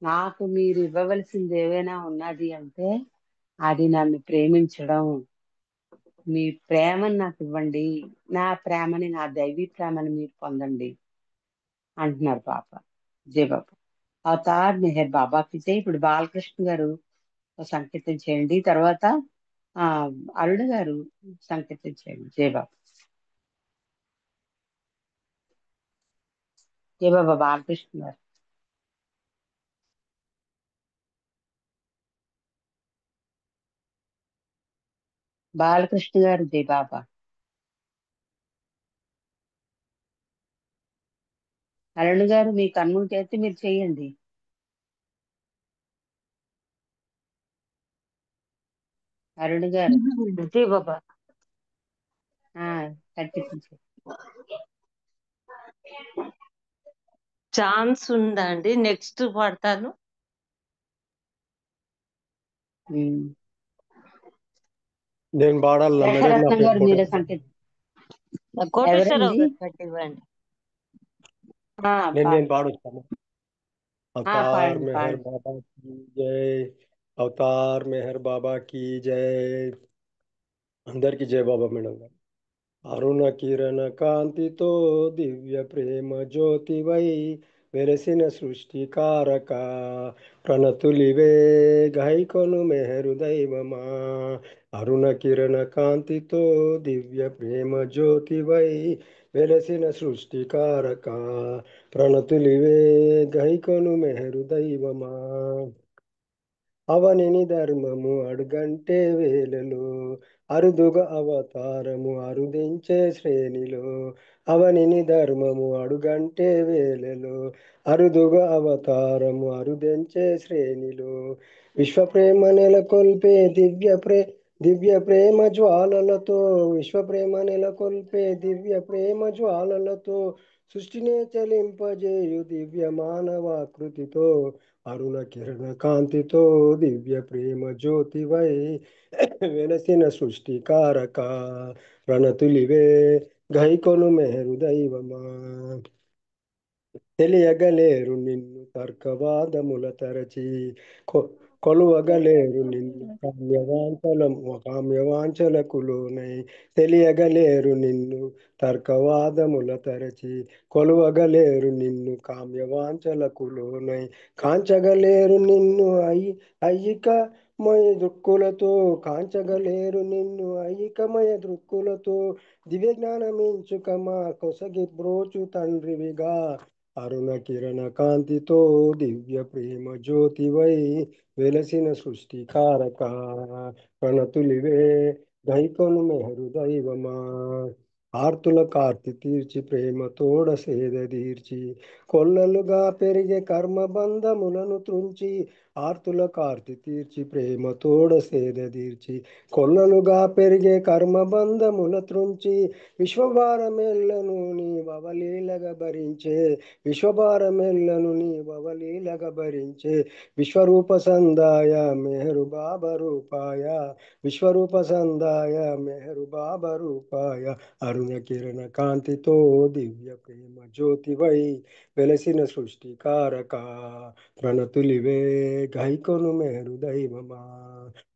నాకు మీరు ఇవ్వవలసింది ఏవైనా ఉన్నది అంటే అది నన్ను ప్రేమించడం. మీ ప్రేమను నాకు ఇవ్వండి, నా ప్రేమని, నా దైవీ ప్రేమని మీరు పొందండి అంటున్నారు బాబా. జై బాబా. అవతార్ మెహర్ బాబాకి జై. ఇప్పుడు బాలకృష్ణ గారు ఒక సంకేతం చేయండి, తర్వాత ఆ అరుణ గారు సంకేతం చేయండి. జై బాబా. జై బాబా. బాలకృష్ణ గారు. బాలకృష్ణ గారు. జై బాబా. అరుణ్ గారు మీకు అన్ముట్ అయితే మీరు చెయ్యండి. అరుణ్ గారు జై బాబా. సంకేతం చేయండి. ఛాన్స్ ఉందా అండి? నెక్స్ట్ పాడతాను. నేను పాడాలా మేడం? నా శేషరత్నం పేరు గారు మీరే కోటేశ్వర. సంకేతం. కోటేశ్వరరావు ఎవరండి? గారు కట్టివ్వండి. నేను పాడొచ్చాను. अवतार పాడండి मेहर పాడండి. बाबा की जय. अवतार मेहर बाबा की जय. అందరికీ జై బాబా మేడం గారు. అరుణ కిరణ కాంతితో దివ్య ప్రేమ జ్యోతివై వెలసిన సృష్టికారక ప్రణతులివే గైకొను మెహరు దైవమా. అరుణ కిరణ కాంతితో దివ్య ప్రేమ జ్యోతివై వెలసిన సృష్టికారక ప్రణతులివే గైకొను మెహరు దైవమా. అవనిని ధర్మము అడుగంటే వేలలో అరుదుగా అవతారము అరుదించే శ్రేణిలో. అవనిని ధర్మము అడుగంటే వేలలో అరుదుగా అవతారము అరుదించే శ్రేణిలో. విశ్వప్రేమ నెలకొల్పే దివ్య ప్రేమ జ్వాలలతో విశ్వప్రేమ నెలకొల్పే దివ్య ప్రేమ జ్వాలలతో సృష్టినే చలింపజేయు దివ్య మానవాకృతితో అరుణ కిరణ కాంతితో దివ్య ప్రేమ జ్యోతివై వెలసిన సృష్టికారక ప్రణతులివే గైకొను మెహరు దైవమా. తెలియగలేరు నిన్ను తర్కవాదముల తరచి కొలువగలేరు నిన్ను కామ్యవాంఛలకు లోనై. తెలియగలేరు నిన్ను తర్కవాదముల తరచి కొలువగలేరు నిన్ను కామ్యవాంఛలకు లోనై. కాంచగలేరు నిన్ను ఐహికమయ దృక్కులతో కాంచగలేరు నిన్ను ఐహికమయ దృక్కులతో దివ్య జ్ఞానమించుకమా కొసగి బ్రోచు తండ్రివిగా. అరుణ కిరణ కాంతితో దివ్య ప్రేమ జ్యోతివై వెలసిన సృష్టికారక ప్రణతులివే గైకొను మెహరు దైవమా. ఆర్తుల కార్తి తీర్చి ప్రేమ తోడ సేద తీర్చి కొల్లలుగా పెరిగే కర్మబంధములను త్రుంచి. ఆర్తుల కార్తి తీర్చి ప్రేమ తోడ సేద తీర్చి కొల్లలుగా పెరిగే కర్మబంధముల త్రుంచి. విశ్వభారమెల్లను నీ వవలీలగా భరించే విశ్వభారమెల్లను నీ వవలీలగా భరించే విశ్వరూప సందాయ మెహరు బాబా రూపాయ. విశ్వరూప సందాయ మెహరు బాబా రూపాయ. అరుణ కిరణ కాంతితో దివ్య ప్రేమ జ్యోతివై వెలసిన సృష్టికారక ప్రణతులివే గైకొను మెహరు దైవమా.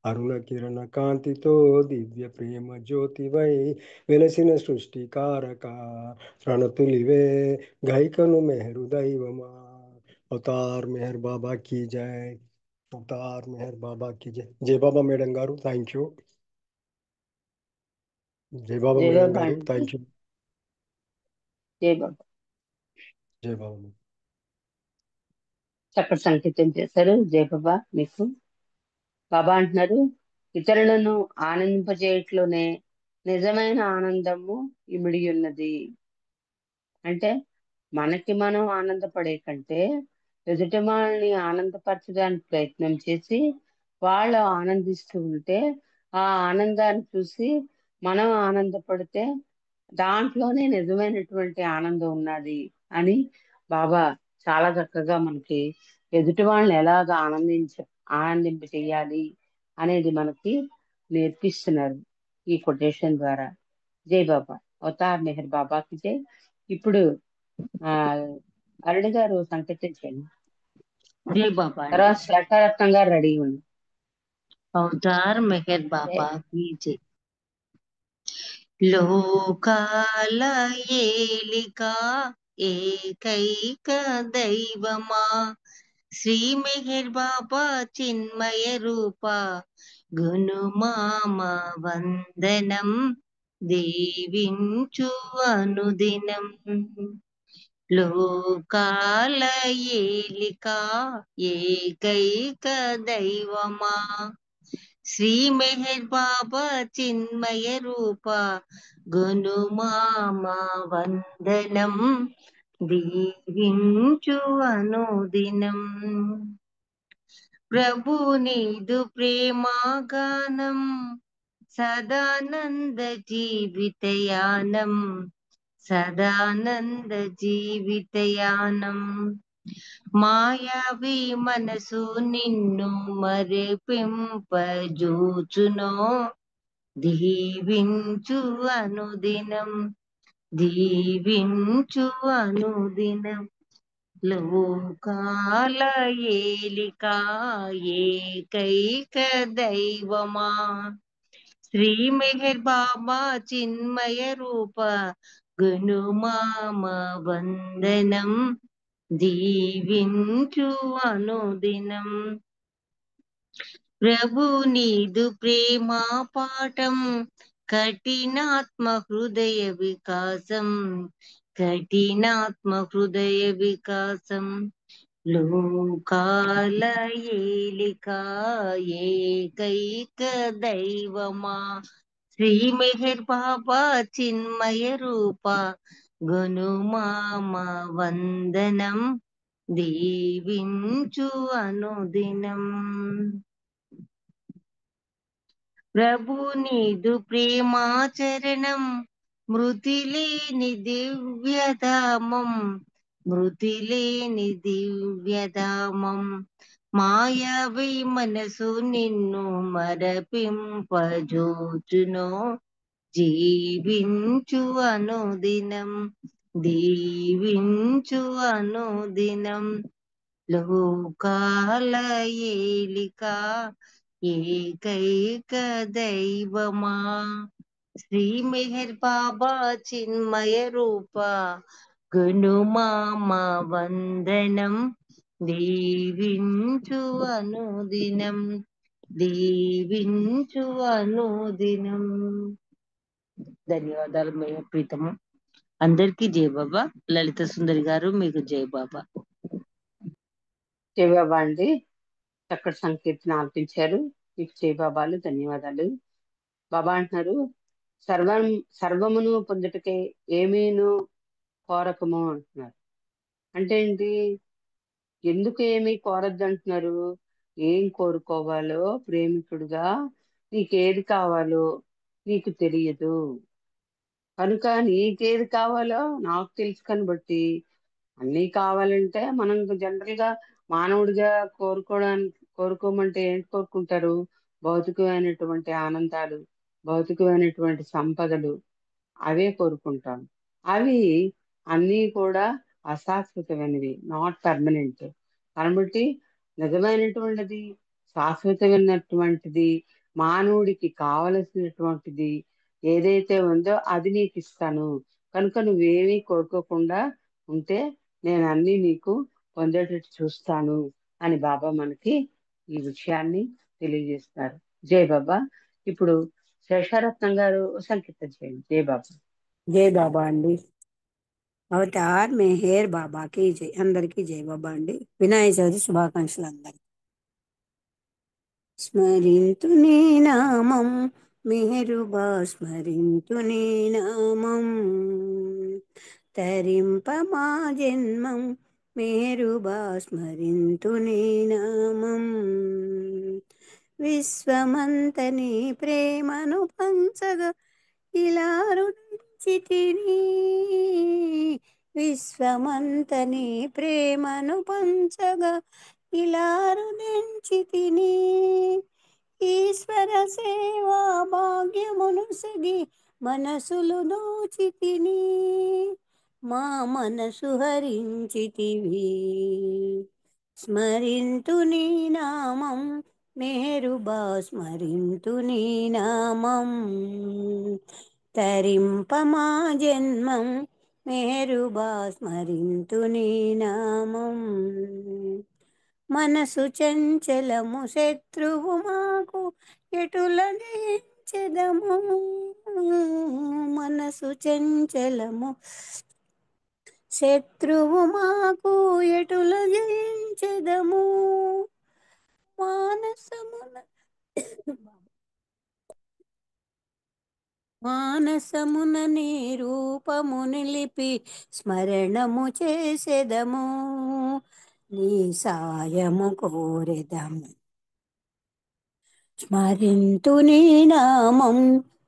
అరుణ కిరణ కాంతితో దివ్య ప్రేమ జ్యోతివై వెలసిన సృష్టికారక ప్రణతులివే గైకొను మెహరు దైవమా. అవతార్ మెహర్ బాబా की जय. అవతార్ మెహర్ బాబా की जय. జై బాబా మేడం గారు, థ్యాంక్ యూ. జై బాబా జై మేడం బాబా గారు, అండి. Thank you. జై బాబా. జై బాబా. చక్కటి సంకేతం చేశారు. జై బాబా మీకు. బాబా అంటున్నారు, ఇతరులను ఆనందింపజేయట్లోనే నిజమైన ఆనందము ఇమిడి ఉన్నది. అంటే మనకి మనం ఆనందపడే కంటే ఎదుటి వాళ్ళని ఆనందపరచడానికి ప్రయత్నం చేసి వాళ్ళు ఆనందిస్తూ ఉంటే ఆ ఆనందాన్ని చూసి మనం ఆనందపడితే దాంట్లోనే నిజమైనటువంటి ఆనందం ఉన్నది అని బాబా చాలా చక్కగా మనకి ఎదుటి వాళ్ళని ఎలాగ ఆనందింప చేయాలి అనేది మనకి నేర్పిస్తున్నారు ఈ కొటేషన్ ద్వారా. జై బాబా. అవతార్ మెహర్ బాబాకి జై. ఇప్పుడు ఆ అరుణ్ గారు సంకేతించండి. జై బాబా అండి. తర్వాత శేఖరత్నం గారు రెడీ ఉంది. అవతార్ మెహర్ బాబా కీ జై. లోకాల ఏలిక ఏకైక దైవమా శ్రీ మెహర్ బాబా చిన్మయ రూప గుణమామ వందనం దీవించు అనుదినం. లోకాల ఏలిక ఏకైక దైవమా శ్రీ మెహర్ బాబా చిన్మయ రూప గుణమామ వందనం దీవించు అనుదినం. ప్రభు నీదు ప్రేమాగానం సదానంద జీవితయానం సదానంద జీవితయానం. మాయావి మనసు నిన్ను మరిపింపజూచునో దీవించు అనుదినం దీవించు అనుదినం. లోకాల ఏలిక ఏకైక దైవమా శ్రీ మెహర్ బాబా చిన్మయ రూప గుణమామ వందనం దీవించు అనుదినం. ప్రభు నీదు ప్రేమా పాఠం కఠినాత్మ హృదయ వికాసం కఠినాత్మ హృదయ వికాసం. లోకాల ఏలిక ఏకైక దైవమా శ్రీ మెహర్ బాబా చిన్మయ రూప గుణమామ వందనం దీవించు అనుదినం. ప్రభు నీదు ప్రేమాచరణం మృతిలేని దివ్యధామం మృతిలేని దివ్యధామం. మాయావి మనసు నిన్ను మరపింపజూచునో జీవించు అనుదినం దీవించు అనుదినం. లోకాల ఏలిక ఏకైక దైవమా శ్రీ మెహర్ బాబా చిన్మయ రూప గుణమామ వందనం దీవించు అనుదినం దీవించు అనుదినం. ధన్యవాదాలు మే ప్రీతము. అందరికీ జై బాబా. లలిత సుందరి గారు మీకు జై బాబా. జై బాబా అండి. చక్కటి సంకీర్తన ఆలపించారు. మీకు జై బాబాలు, ధన్యవాదాలు. బాబా అంటున్నారు సర్వమును పొందుటకే ఏమీను కోరకము అంటున్నారు. అంటే ఏంటి? ఎందుకు ఏమీ కోరద్దు అంటున్నారు? ఏం కోరుకోవాలో ప్రేమికుడుగా నీకేది కావాలో నీకు తెలియదు కనుక నీకేది కావాలో నాకు తెలుసు కని బట్టి అన్నీ కావాలంటే మనం జనరల్ గా మానవుడిగా కోరుకోమంటే ఏంటి కోరుకుంటారు? భౌతికమైనటువంటి ఆనందాలు, భౌతికమైనటువంటి సంపదలు, అవే కోరుకుంటాం. అవి అన్నీ కూడా అశాశ్వతమైనవి, నాట్ పర్మనెంట్. కాబట్టి నిజమైనటువంటిది, శాశ్వతమైనటువంటిది, మానవుడికి కావలసినటువంటిది ఏదైతే ఉందో అది నీకు ఇస్తాను. కనుక నువ్వేమీ కోరుకోకుండా ఉంటే నేను అన్ని నీకు పొందేటట్టు చూస్తాను అని బాబా మనకి ఈ విషయాన్ని తెలియజేస్తారు. జై బాబా. ఇప్పుడు శేషారత్నం గారు సంకీర్తన చేయండి. జై బాబా. జై బాబా అండి. అవతార్ మెహర్ బాబాకి జై. అందరికీ జై బాబా అండి. వినాయక చవితి శుభాకాంక్షలు అందరికి. స్మరింతు నీ నామం మెహరుబా స్మరింతు నీ నామం తరింప మా జన్మం మెహరుబా స్మరింతు నీ నామం విశ్వమంతని ప్రేమను పంచగా ఇలా రుచితిని విశ్వమంతని ప్రేమను పంచగా ఇలా రుచితిని ఈశ్వర సేవా భాగ్యమును సగి మనసులు దోచితిని మా మనసు హరించితివి స్మరింతు నీ నామం మెహరుబా స్మరింతు నీ నామం తరింప మా జన్మం మెహరుబా స్మరింతు నీ నామం మనసు చంచలము శత్రువు మాకు ఎటుల జయించెదము మనసు చంచలము శత్రువు మాకు ఎటుల జయించెదము మానసమున మానసమున నీ రూపము నిలిపి స్మరణము చేసెదము నీ సాయము కోరెదము స్మరింతు నీ నామం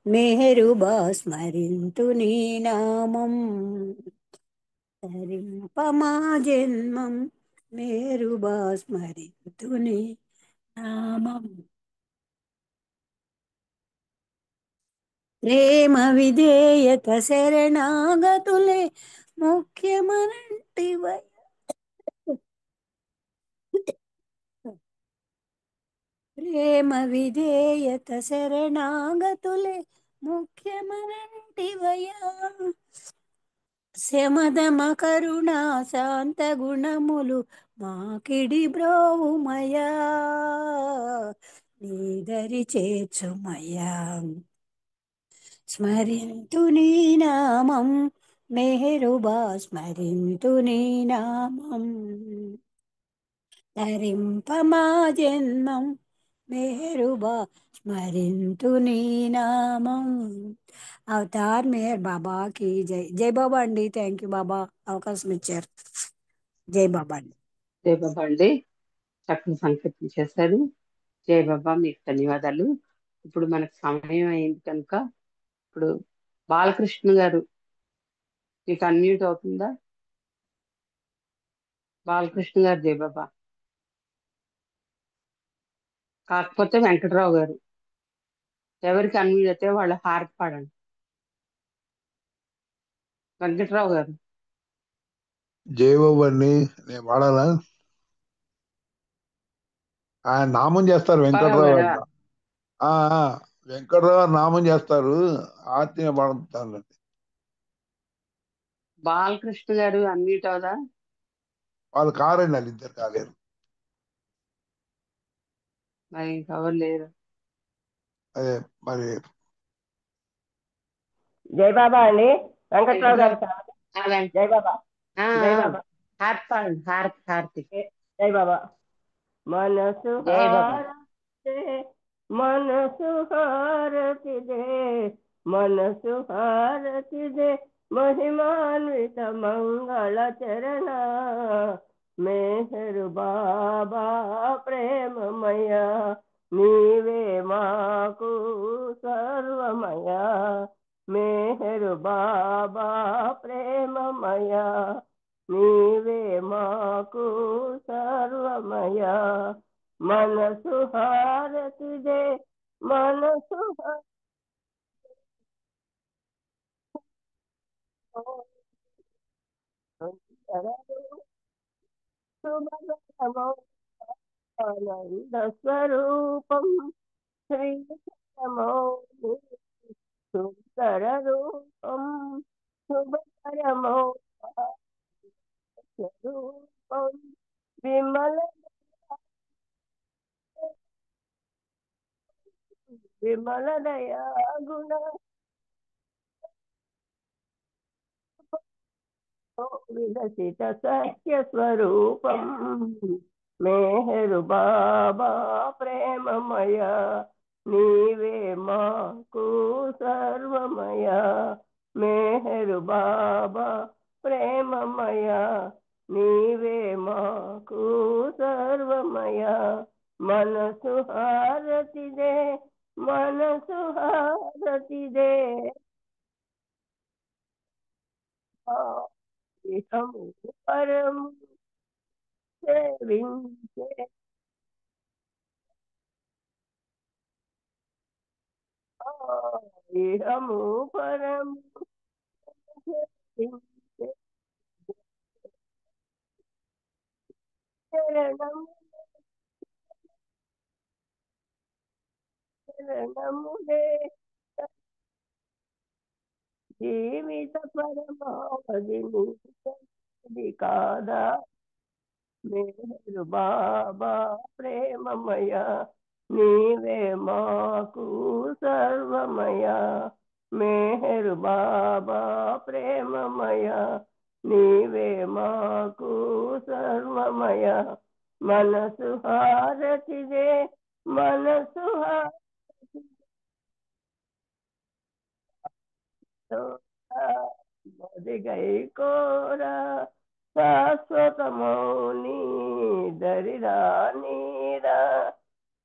మెహరుబా స్మరింతు నీ నామం తరింప మా జన్మం మెహరుబా స్మరింతు నీ నామం ప్రేమ విధేయత శరణాగతులే ముఖ్యమనంటివై ప్రేమ విధేయత శరణాగతులే ముఖ్యమనంటివయా శమదమ కరుణా శాంత గుణములు మాకిడి బ్రోవుమయా నీదరి చేర్చుమయా స్మరింతు నీ నామం మెహరుబా స్మరింతు నీ నామం తరింప మా జన్మం మెహరుబా స్మరింతు నీ నామం అవతార్ మెహర్ బాబా की జై జై బాబా అండి థ్యాంక్ యూ బాబా అవకాశం ఇచ్చారు జై బాబా అండి జై బాబా అండి చక్కని సంకీర్తన చేశారు. జై బాబా మీకు ధన్యవాదాలు. ఇప్పుడు మనకు సమయం అయింది కనుక ఇప్పుడు బాలకృష్ణ గారు మీకు అన్మ్యూట్ అవుతుందా? బాలకృష్ణ గారు జై బాబా. కాకపోతే వెంకటరావు గారు ఎవరికి అన్మ్యూట్ అయితే వాళ్ళ హారతి పాడండి. వెంకటరావు గారు జయబాబు అండి నేను వాడాలా? ఆయన నామం చేస్తారు అప్పారావు వెంకట్రావు గారా? గారు. ఆ, ఆ, వెంకట్రావు గారు నామం చేస్తారు. ఆర్తి పాడుతాను. బాలకృష్ణ గారు అన్మ్యూట్ అవుదా? వాళ్ళు కారండి, వాళ్ళు ఇద్దరు కాలేరు. మరి ఇంకెవరు లేరు. అదే మరి జై బాబా అండి వెంకట్రావు గారు వెంకటరావు జై బాబా జై బాబా హారతి పాడండి. హారతి జై బాబా మనసు జై బాబా. హారతి మనసు హారతి దే మనసు హారతి దే మహిమాన్విత మంగళ చరణ మేహరు బాబా ప్రేమమయ నీవే మాకు సర్వమయ మేహరు బాబా ప్రేమమయ నీవే మాకు సర్వమయ మనసు హారతి దే మనసు ఆనంద స్వరూపం శ్రీమౌని సుందర రూపం శుభకరమౌ స్వరూపం విమల విమల దయా గుణ విలసిత సత్య స్వరూపం మేహరు బాబా ప్రేమమయ నీవే మాకు సర్వమయ మెహరు బాబా ప్రేమమయ నీవే మాకు సర్వమయ మనసు హారతిదే మనసు హారతిదే ఇహము పరము సేవించే ఇహము పరము సేవించే శరణము శరణములే జీవిత పరమావధి నీది కాదా మెహరు బాబా ప్రేమమయ నీవే మాకు సర్వమయ మెహరు బాబా ప్రేమమయ నీవే మాకు సర్వమయ మనసు హారతిదే మనసు మదిగై కోరా శాశ్వతమౌని దరిరా నీరా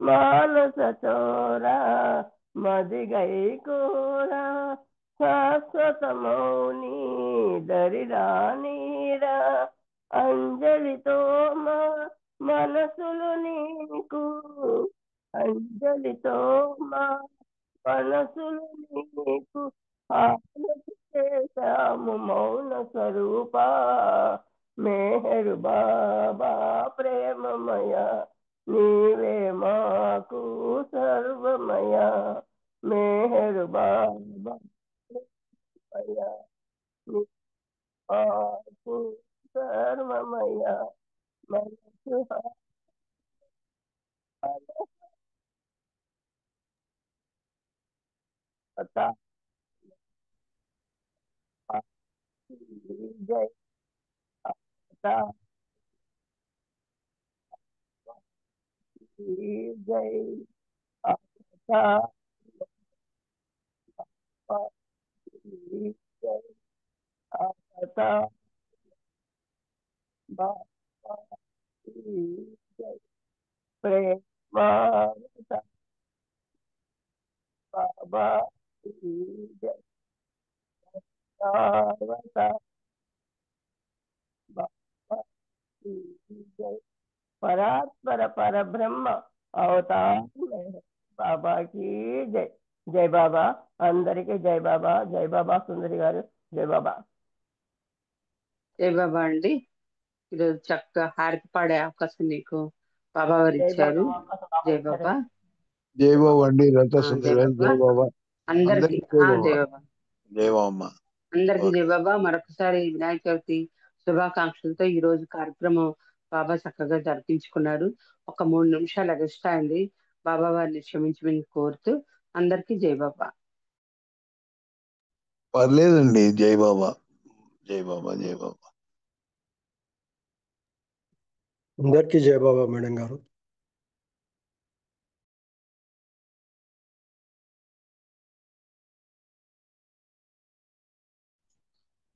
మానస చోరా మదిగై కోరా శాశ్వతమౌని దరిరా నీరా అంజలితో మా మనసులు నీకు అంజలితో మా మనసులు నీకు ఆనతి చేశాము మౌన స్వరూప మెహరు బాబా ప్రేమమయ నీవే మాకు సర్వమయ మెహరు బాబా ప్రేమమయ నీ మాకు సర్వమయ మనసు హత జై హత జై హత జై హత బాబా జై ప్రేమావత బాబా జై పార్వత బాబా జై పరాత్పర పరబ్రహ్మ అవతార బాబాకి జై జై బాబా అందరికీ జై బాబా జై బాబా సుందరి గారు జై బాబా జై బాబా అండి. ఈరోజు చక్కగా హారతి పాడే అవకాశం నీకు బాబా వారు జై ఇచ్చారు. బాబా బాబా జై ఇచ్చారు. బాబా. జై బాబా అండి లతా జై సుందరి గారు బాబా జై బాబా అందరికి అందరికీ జై జై బాబా బాబా జై బాబమ్మ అందరికి ఓకే జై బాబా. మరొకసారి వినాయక చవితి శుభాకాంక్షలతో ఈ రోజు కార్యక్రమం బాబా చక్కగా జరిపించుకున్నారు. ఒక 3 నిమిషాలు ఎగస్ట్రా అయింది. బాబా వారిని క్షమించమని కోరుతూ అందరికీ జై బాబా. పర్లేదండి జై బాబా జై బాబా జై బాబా అందరికీ జయ బాబా మేడం గారు.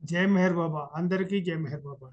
జై మెహర్ బాబా అందరికీ జై మెహర్ బాబా.